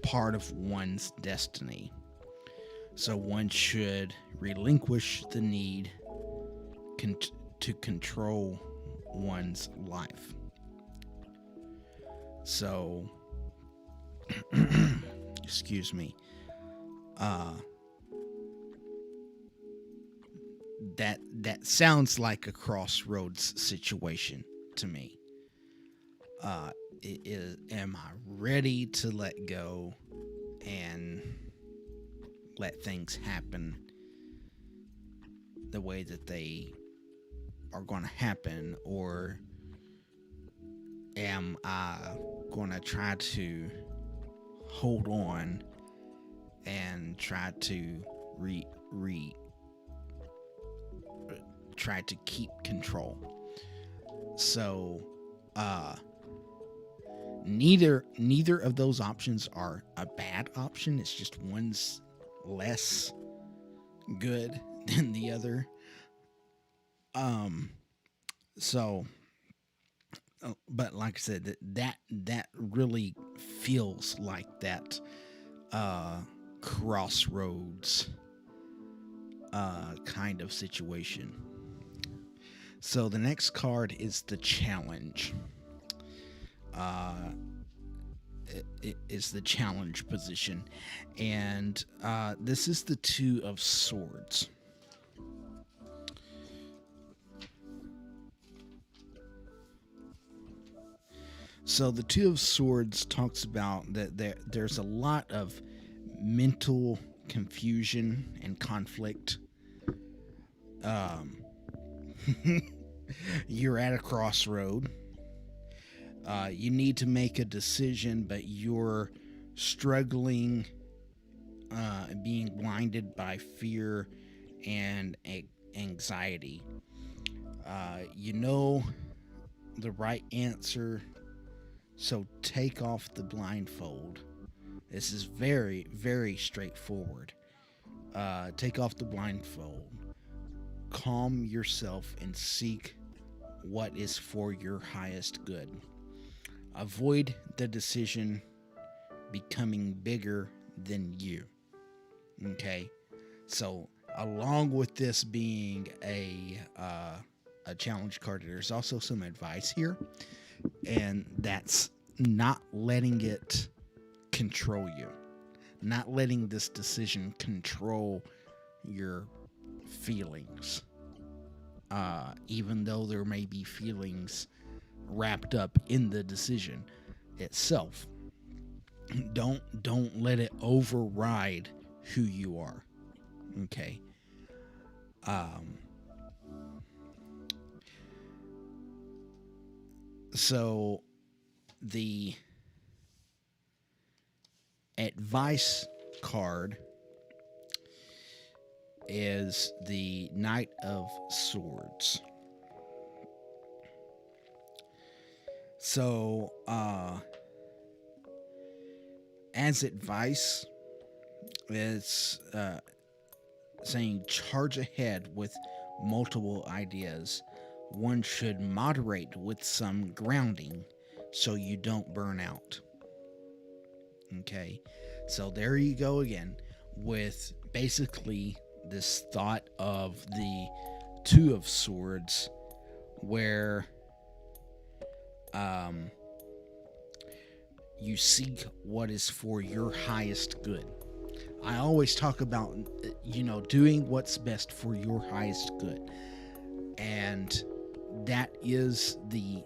part of one's destiny. So one should relinquish the need to control one's life. So, excuse me. That sounds like a crossroads situation to me. Am I ready to let go and let things happen the way that they are going to happen, or am I going to try to hold on and try to try to keep control? So neither of those options are a bad option. It's just one's less good than the other. So but like I said, that really feels like that crossroads kind of situation. So the next card is the challenge. is the challenge position, and this is the Two of Swords. So the Two of Swords talks about that there's a lot of mental confusion and conflict. You're at a crossroad. You need to make a decision, but you're struggling, being blinded by fear and anxiety. You know the right answer, so take off the blindfold. This is very, very straightforward. Take off the blindfold. Calm yourself and seek what is for your highest good. Avoid the decision becoming bigger than you. Okay? So, along with this being a challenge card, there's also some advice here, and that's not letting it control you. Not letting this decision control your feelings. Even though there may be feelings wrapped up in the decision itself. Don't let it override who you are. Okay. So the advice card is the Knight of Swords. So, as advice, it's saying charge ahead with multiple ideas. One should moderate with some grounding so you don't burn out. Okay, so there you go again with basically this thought of the Two of Swords, where you seek what is for your highest good. I always talk about, doing what's best for your highest good. And that is the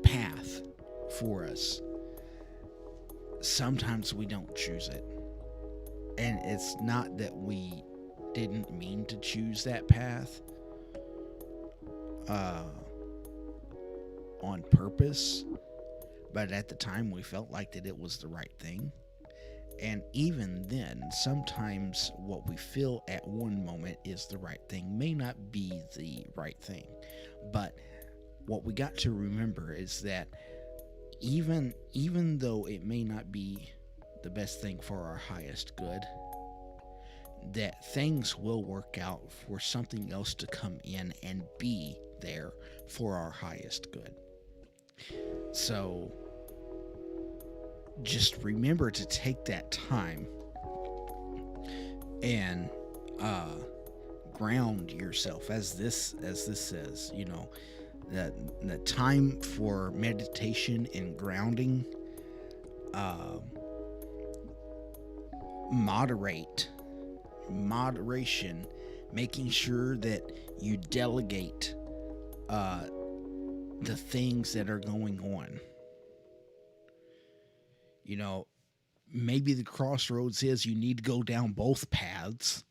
path for us. Sometimes we don't choose it. And it's not that we didn't mean to choose that path on purpose, but at the time we felt like that it was the right thing. And even then, sometimes what we feel at one moment is the right thing may not be the right thing. But what we got to remember is that even though it may not be the best thing for our highest good, that things will work out for something else to come in and be there for our highest good. So just remember to take that time and ground yourself, as this says, that time for meditation and grounding. Moderation, making sure that you delegate the things that are going on. Maybe the crossroads is you need to go down both paths,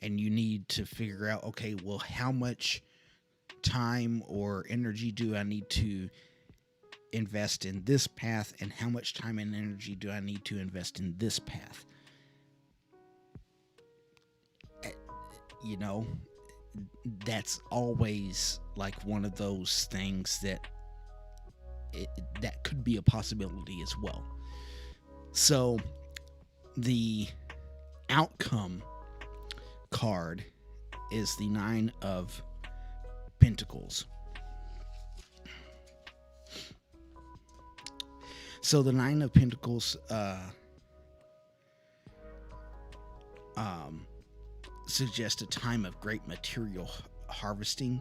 and you need to figure out, okay, well, how much time or energy do I need to invest in this path, and how much time and energy do I need to invest in this path? That's always like one of those things that could be a possibility as well. So the outcome card is the Nine of Pentacles. So the Nine of Pentacles suggests a time of great material harvesting.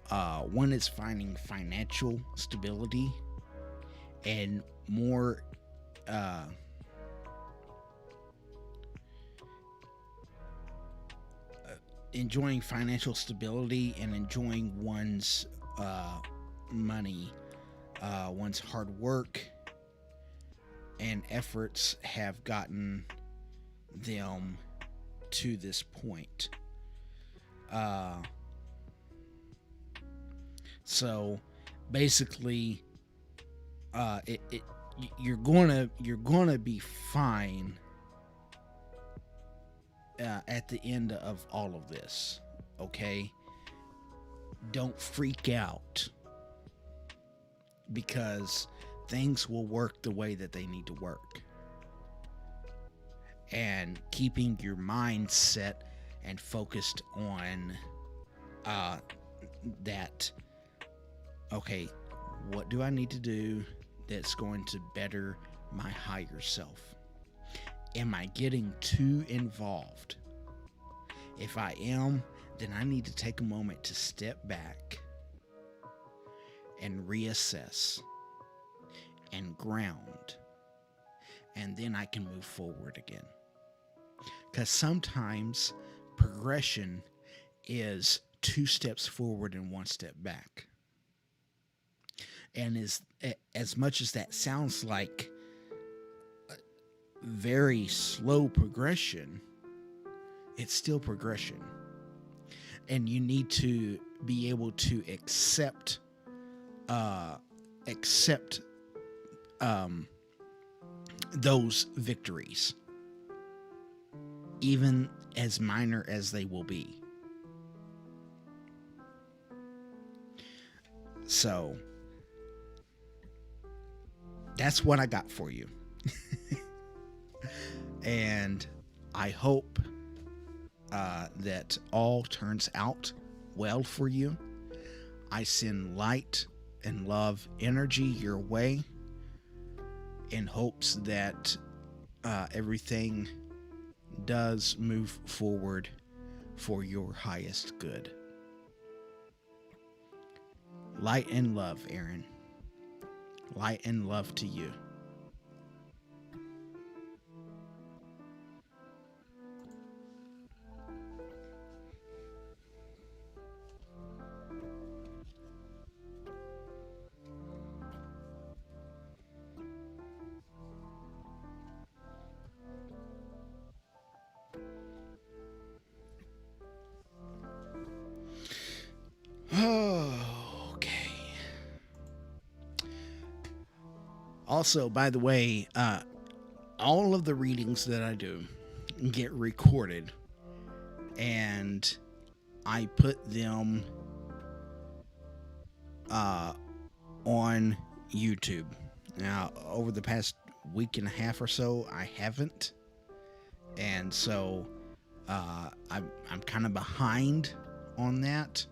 One is finding financial stability and more enjoying financial stability and enjoying one's money, one's hard work and efforts have gotten them to this point. So basically, you're gonna be fine at the end of all of this. Okay, don't freak out, because things will work the way that they need to work. And keeping your mind set and focused on that, okay, what do I need to do that's going to better my higher self? Am I getting too involved? If I am, then I need to take a moment to step back and reassess and ground, and then I can move forward again. Because sometimes progression is 2 steps forward and 1 step back. And as much as that sounds like very slow progression, it's still progression. And you need to be able to accept those victories, even as minor as they will be. So that's what I got for you. And I hope that all turns out well for you. I send light and love energy your way in hopes that everything does move forward for your highest good. Light and love, Aaron. Light and love to you. Okay. Also, by the way, all of the readings that I do get recorded, and I put them on YouTube. Now, over the past week and a half or so, I haven't, and so I'm kind of behind on that,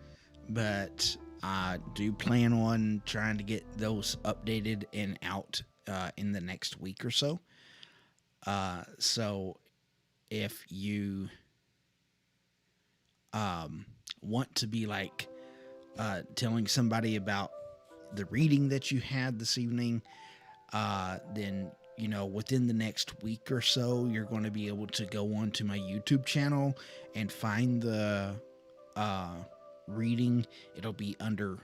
but I do plan on trying to get those updated and out in the next week or so. So if you want to be like telling somebody about the reading that you had this evening, then within the next week or so, you're going to be able to go on to my YouTube channel and find the reading. It'll be under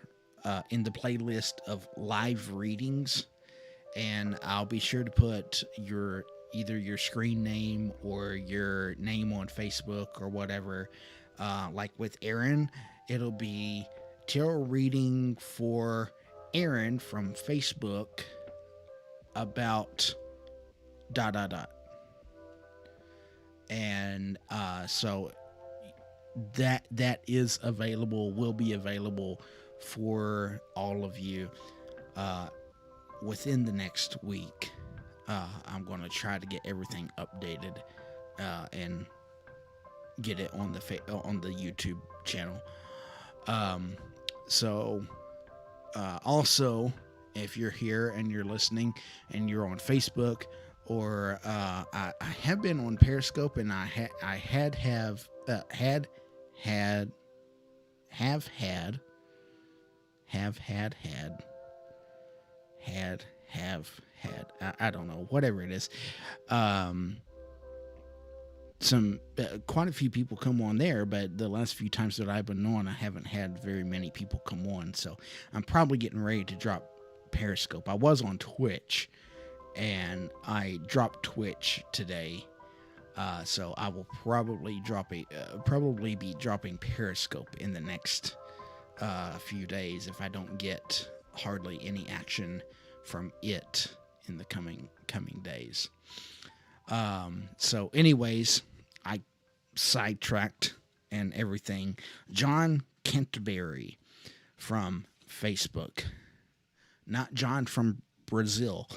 in the playlist of live readings, and I'll be sure to put either your screen name or your name on Facebook or whatever. Like with Aaron, it'll be tarot reading for Aaron from Facebook about ... And so that is available, will be available for all of you within the next week. I'm going to try to get everything updated and get it on the YouTube channel. Also, if you're here and you're listening and you're on Facebook, or I have been on Periscope, and I have had have had, I don't know, whatever it is. Some quite a few people come on there, but the last few times that I've been on, I haven't had very many people come on. So I'm probably getting ready to drop Periscope. I was on Twitch, and I dropped Twitch today. So I will probably be dropping Periscope in the next few days if I don't get hardly any action from it in the coming days. So anyways, I sidetracked and everything. John Canterbury from Facebook, not John from Brazil.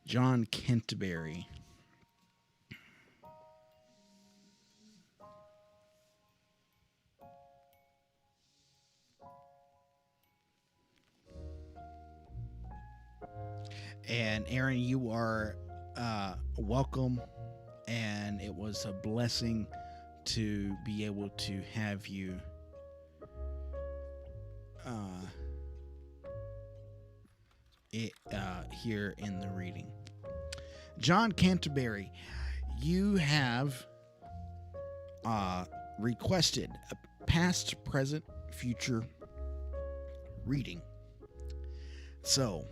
John Canterbury. And Aaron, you are welcome, and it was a blessing to be able to have you here in the reading. John Canterbury, you have requested a past, present, future reading. So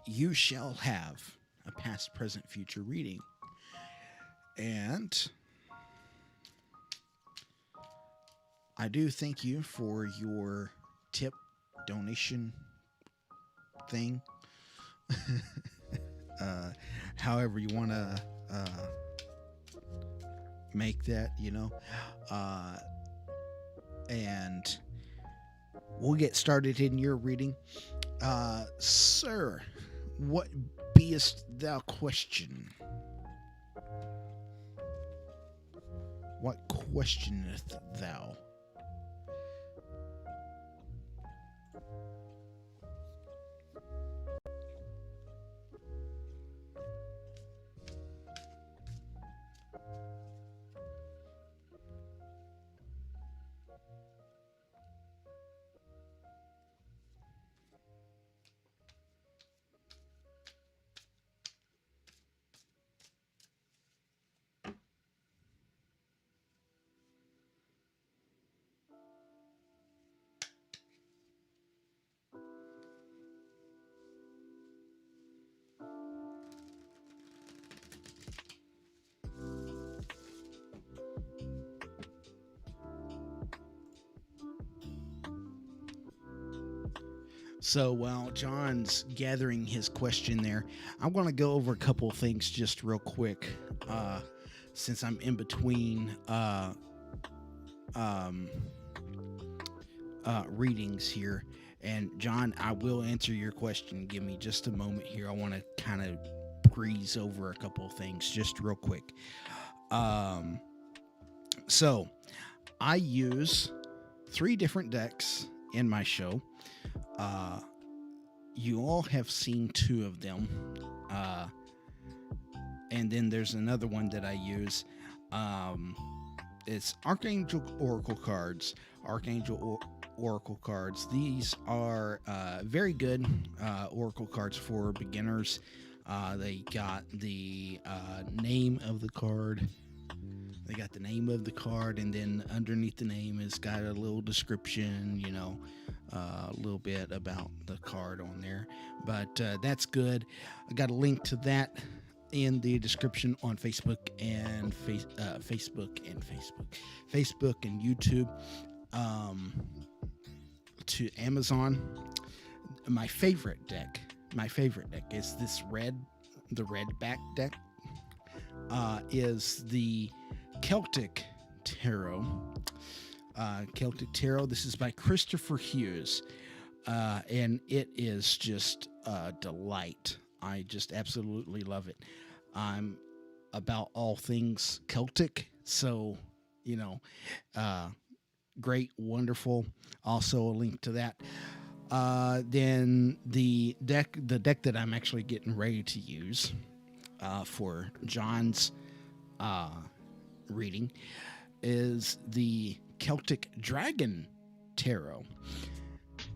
you shall have a past, present, future reading. And I do thank you for your tip donation thing. However you want to make that, and we'll get started in your reading. Sir, what beest thou question? What questioneth thou? So while John's gathering his question there, I'm going to go over a couple of things just real quick, since I'm in between readings here. And John, I will answer your question. Give me just a moment here. I want to kind of breeze over a couple of things just real quick. So I use 3 different decks in my show. You all have seen 2 of them. And then there's another one that I use. It's Archangel Oracle cards. Oracle cards. These are very good Oracle cards for beginners. They got the name of the card. They got the name of the card, and then underneath the name it's got a little description, a little bit about the card on there. But that's good. I got a link to that in the description on Facebook and Facebook and YouTube. To Amazon. My favorite deck is the red back deck. Is the Celtic Tarot. This is by Christopher Hughes, and it is just a delight. I just absolutely love it. I'm about all things Celtic, so great, wonderful. Also a link to that. Then the deck that I'm actually getting ready to use for John's reading is the Celtic Dragon Tarot.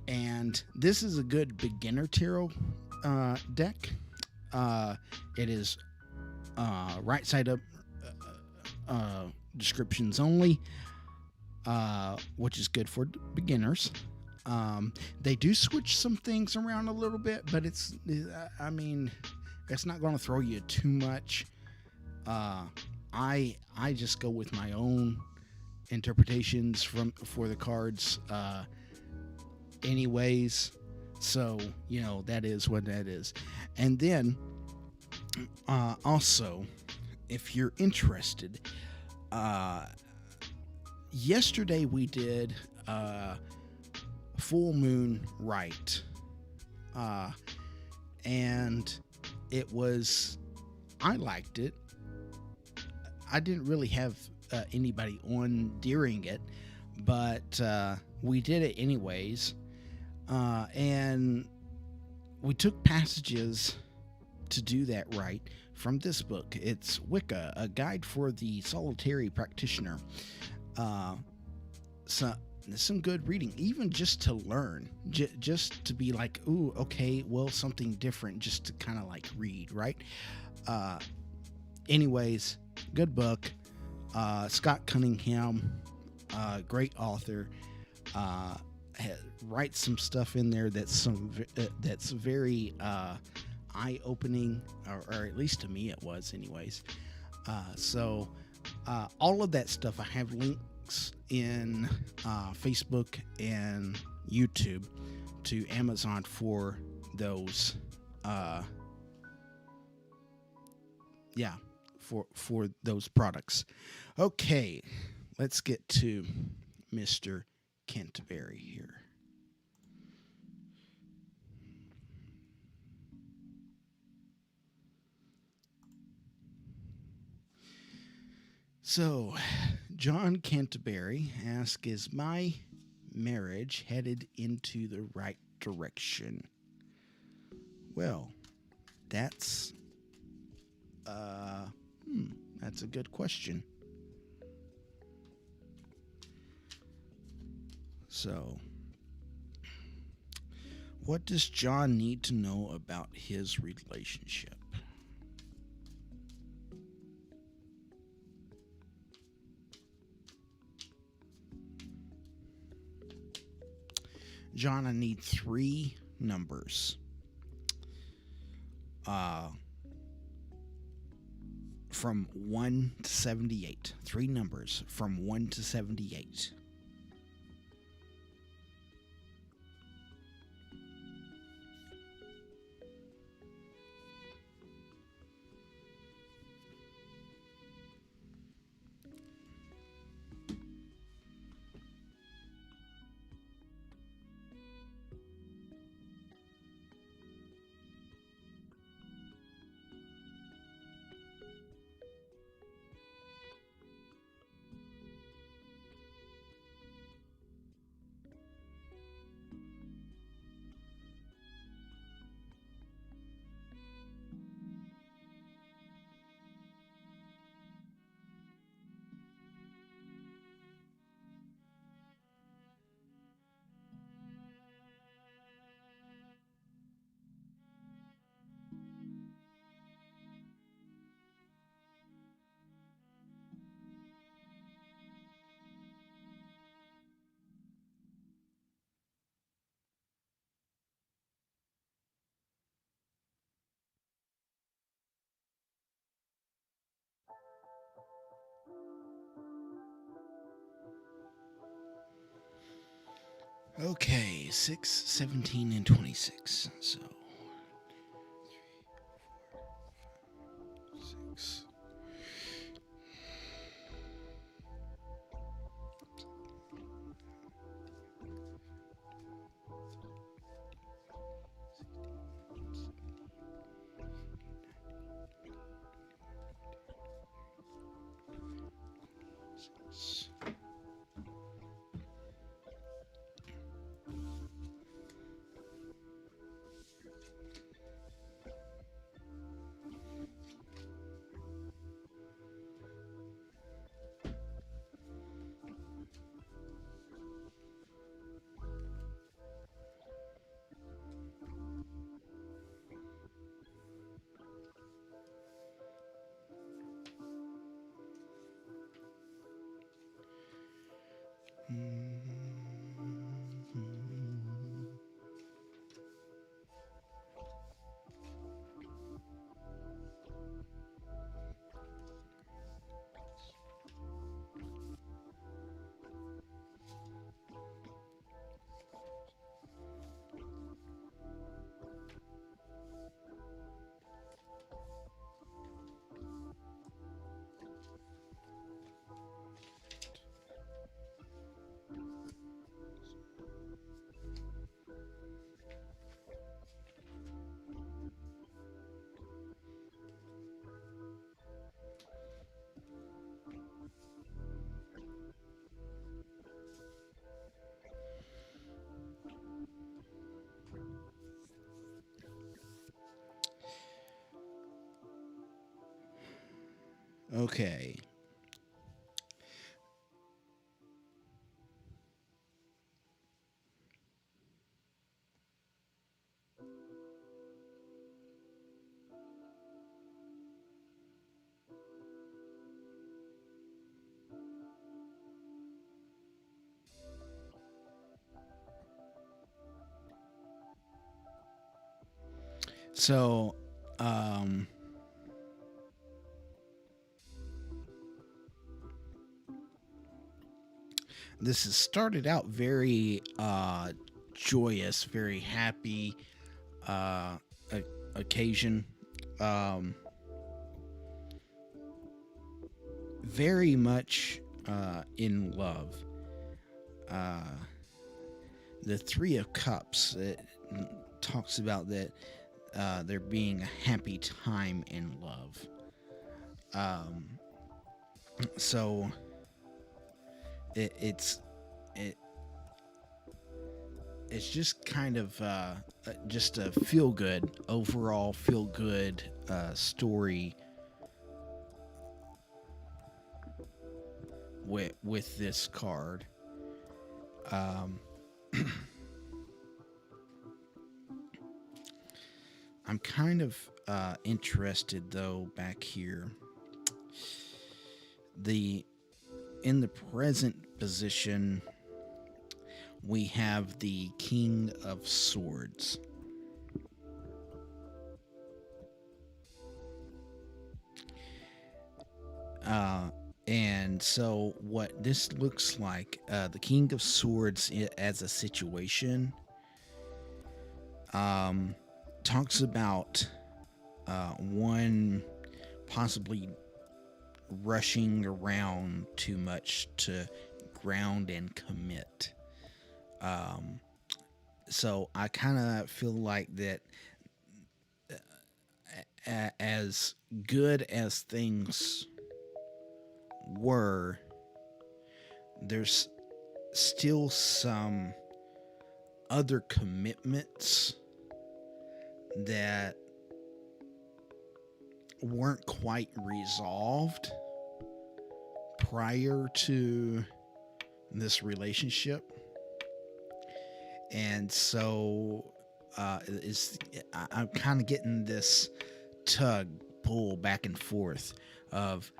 And this is a good beginner tarot deck. It is right side up descriptions only, which is good for beginners. They do switch some things around a little bit, but it's not going to throw you too much. I just go with my own interpretations for the cards, anyways. So that is what that is. And then also, if you're interested, yesterday we did full moon rite, and I liked it. I didn't really have anybody on during it, but we did it anyways, and we took passages to do that right from this book. It's Wicca, a guide for the solitary practitioner. So some good reading, even just to learn, just to be like, ooh, okay, well, something different, just to kind of like read, right? Anyways, good book. Scott Cunningham, great author, writes some stuff in there that's very eye-opening, or at least to me it was anyways. So all of that stuff, I have links in Facebook and YouTube to Amazon for those for those products. Okay, let's get to Mr. Canterbury here. So, John Canterbury asks, is my marriage headed into the right direction? Well, that's a good question. So, what does John need to know about his relationship? John, I need 3 numbers. From 1 to 78. 3 numbers from 1 to 78. Okay, 6, 17, and 26. So 6. Okay. So, um, this has started out very joyous, very happy uh, occasion. Um, very much in love. Uh, the Three of Cups, it talks about that there being a happy time in love. Um, so it's it, it's just kind of just a feel good overall feel good story with this card. Um, I'm kind of interested though back here. The in the present position, we have the King of Swords. And so, what this looks like, the King of Swords as a situation, talks about one possibly rushing around too much to ground and commit. So I kind of feel like that as good as things were, there's still some other commitments that weren't quite resolved prior to this relationship. And so I'm kind of getting this tug pull back and forth of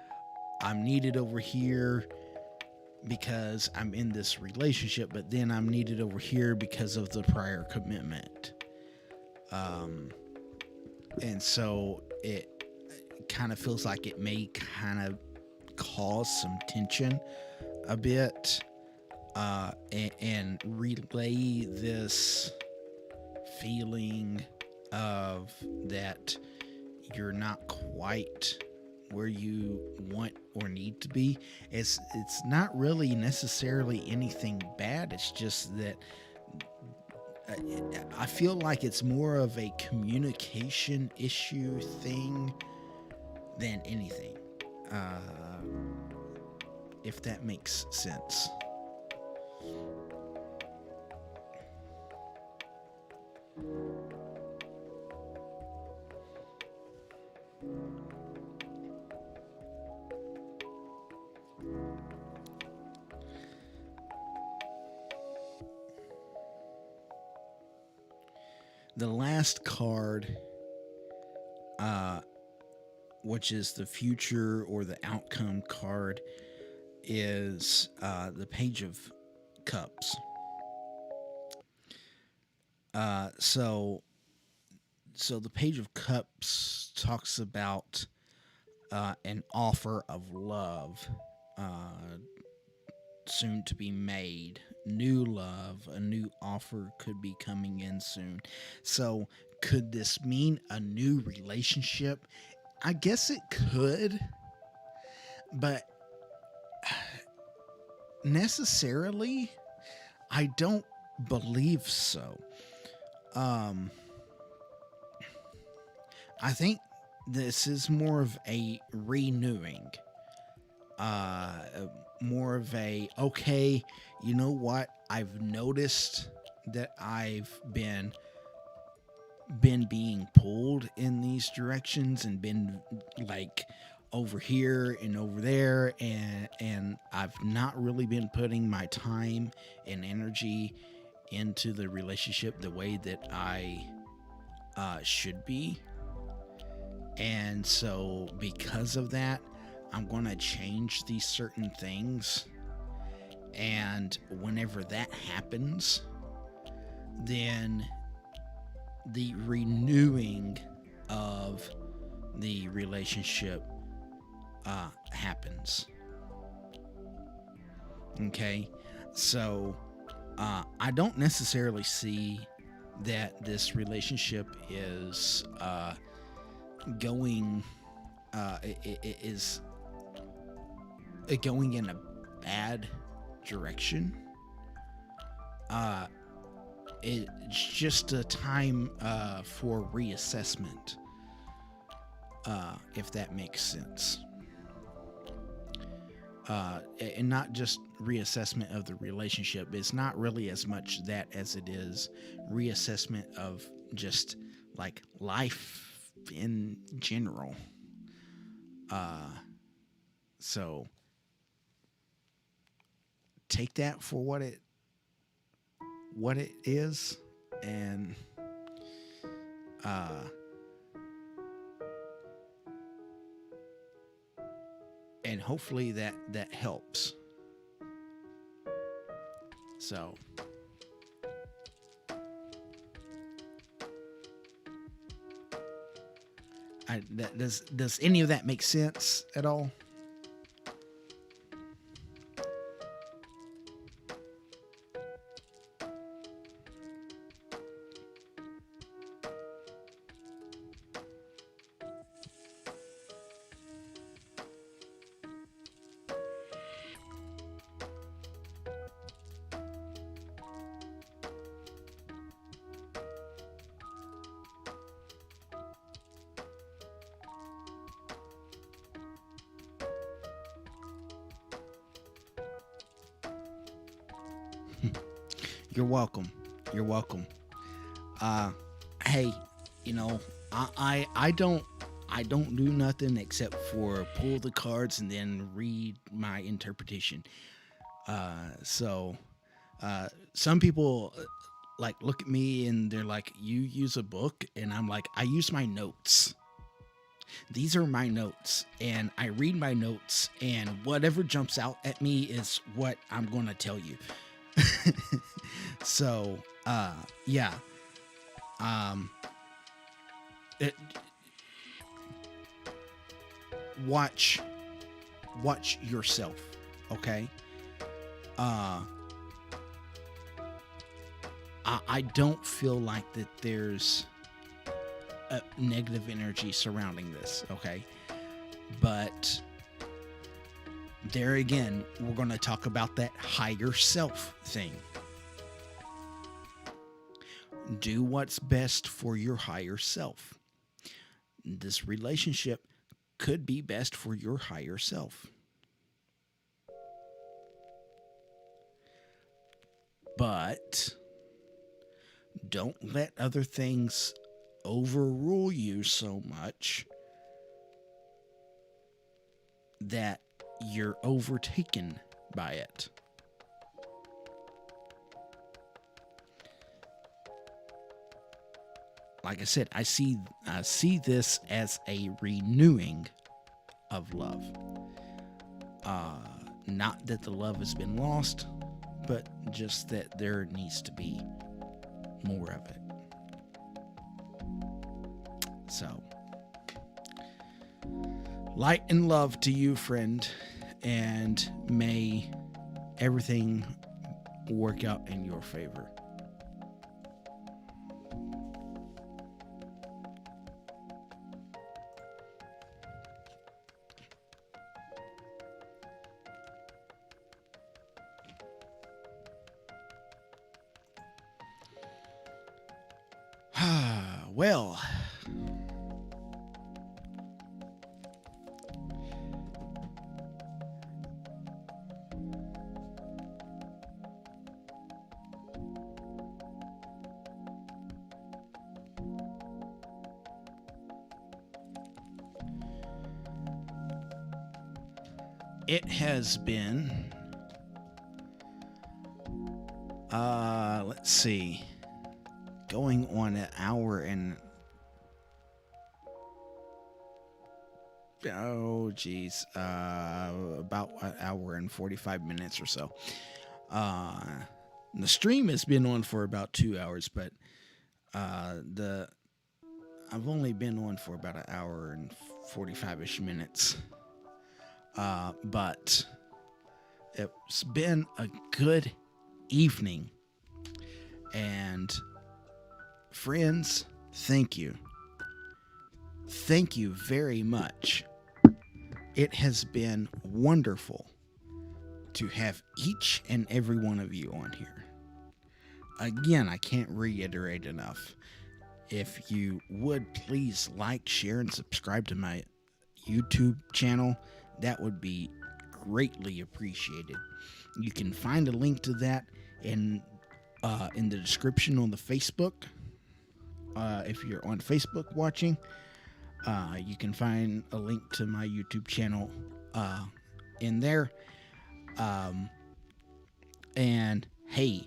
I'm needed over here because I'm in this relationship, but then I'm needed over here because of the prior commitment. And so it kind of feels like it may kind of cause some tension a bit, and relay this feeling of that you're not quite where you want or need to be. It's not really necessarily anything bad. It's just that I feel like it's more of a communication issue thing than anything. If that makes sense. The last card, which is the future or the outcome card, is the Page of Cups. So the Page of Cups talks about an offer of love soon to be made. New love, a new offer could be coming in soon. So, could this mean a new relationship? I guess it could, but necessarily, I don't believe so. I think this is more of a renewing. More of a, okay, you know what? I've noticed that I've been being pulled in these directions and been like over here and over there, and I've not really been putting my time and energy into the relationship the way that I should be. And so because of that, I'm going to change these certain things. And whenever that happens, then the renewing of the relationship happens. Okay? So I don't necessarily see that this relationship is going going in a bad direction. It's just a time for reassessment, if that makes sense. And not just reassessment of the relationship. It's not really as much that as it is reassessment of just like life in general. So take that for what it is, and hopefully that helps. So does any of that make sense at all? You're welcome. You're welcome. Hey, I don't do nothing except for pull the cards and then read my interpretation. So some people like look at me and they're like, "You use a book?" And I'm like, "I use my notes. These are my notes, and I read my notes, and whatever jumps out at me is what I'm going to tell you." So, yeah. Watch yourself, okay? I don't feel like that there's a negative energy surrounding this, okay? But there again, we're going to talk about that higher self thing. Do what's best for your higher self. This relationship could be best for your higher self. But don't let other things overrule you so much that you're overtaken by it. Like I said, I see this as a renewing of love. Not that the love has been lost, but just that there needs to be more of it. So, light and love to you, friend, and may everything work out in your favor. Well, It has been, let's see, going on an hour and, about an hour and 45 minutes or so. The stream has been on for about 2 hours, but the I've only been on for about an hour and 45-ish minutes. But it's been a good evening. And friends, thank you. Thank you very much. It has been wonderful to have each and every one of you on here. Again, I can't reiterate enough. If you would please like, share, and subscribe to my YouTube channel, that would be greatly appreciated. You can find a link to that in the description on the Facebook. If you're on Facebook watching, you can find a link to my YouTube channel in there. And hey,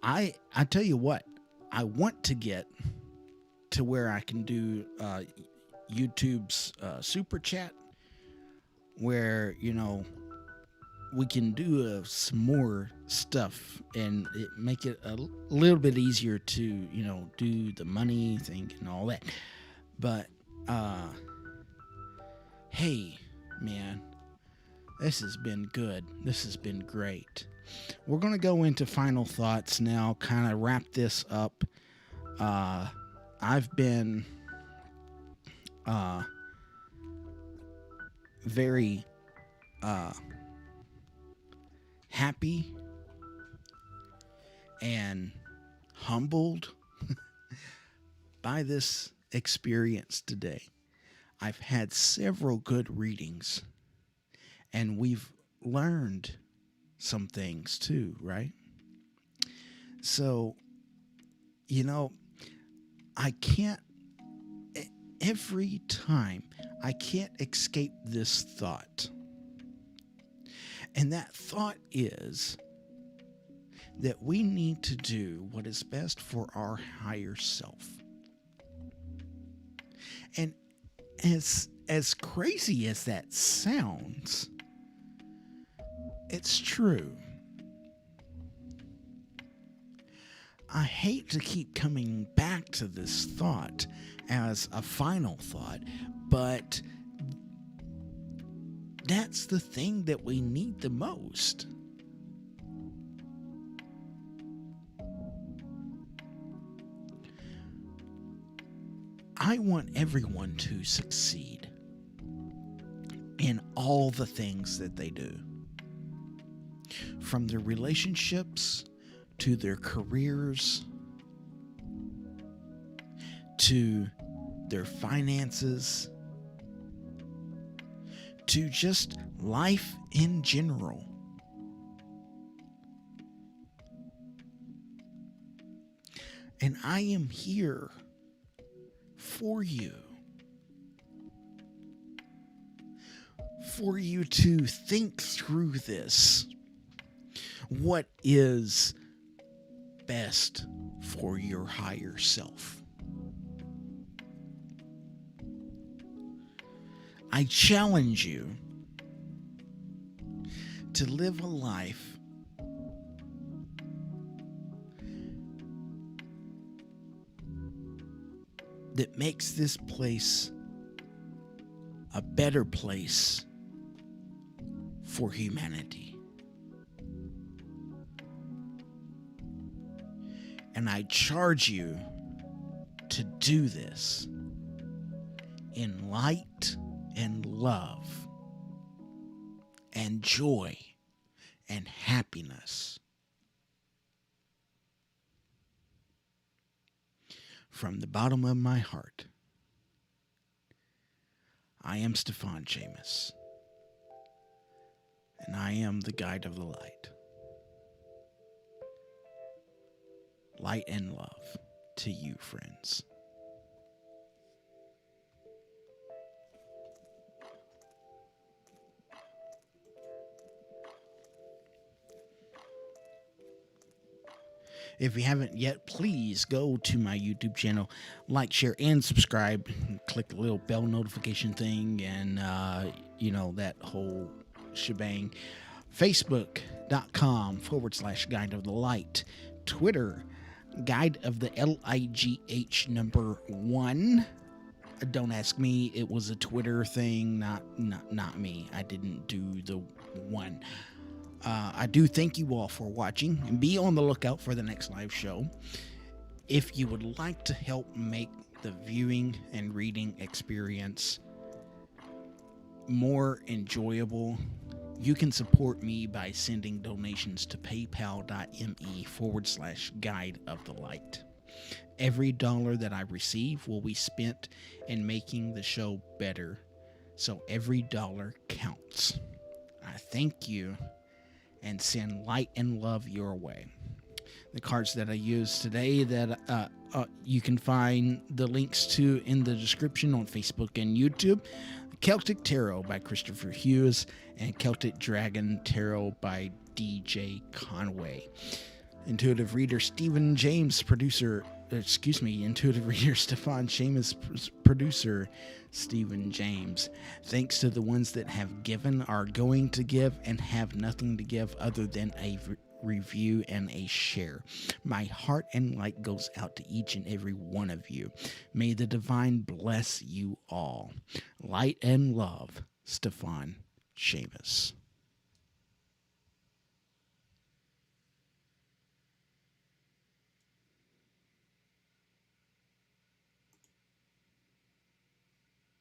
I tell you what, I want to get to where I can do YouTube's super chat, where we can do some more stuff and make it a little bit easier to do the money thing and all that. But hey, man, this has been good. This has been great. We're going to go into final thoughts now, kind of wrap this up. I've been very happy and humbled by this experience today. I've had several good readings, and we've learned some things too, right? So, I can't, every time, I can't escape this thought. And that thought is that we need to do what is best for our higher self. And as crazy as that sounds, it's true. I hate to keep coming back to this thought as a final thought, but that's the thing that we need the most. I want everyone to succeed in all the things that they do, from their relationships to their careers, to their finances, to just life in general. And I am here for you to think through this. What is best for your higher self? I challenge you to live a life that makes this place a better place for humanity. And I charge you to do this in light and love and joy and happiness. From the bottom of my heart, I am Stíofán Séamus, and I am the guide of the light. Light and love to you, friends. If you haven't yet, please go to my YouTube channel, like, share, and subscribe. Click the little bell notification thing and, that whole shebang. Facebook.com/Guide of the Light. Twitter, Guide of the LIGH number 1. Don't ask me. It was a Twitter thing, not me. I didn't do the 1. I do thank you all for watching, and be on the lookout for the next live show. If you would like to help make the viewing and reading experience more enjoyable, you can support me by sending donations to paypal.me/Guide of the Light. Every dollar that I receive will be spent in making the show better, so every dollar counts. I thank you and send light and love your way. The cards that I used today that you can find the links to in the description on Facebook and YouTube. Celtic Tarot by Christopher Hughes and Celtic Dragon Tarot by DJ Conway. Intuitive Reader Stíofán Séamus, producer Stephen James. Thanks to the ones that have given, are going to give, and have nothing to give other than a review and a share. My heart and light goes out to each and every one of you. May the divine bless you all. Light and love, Stíofán Séamus.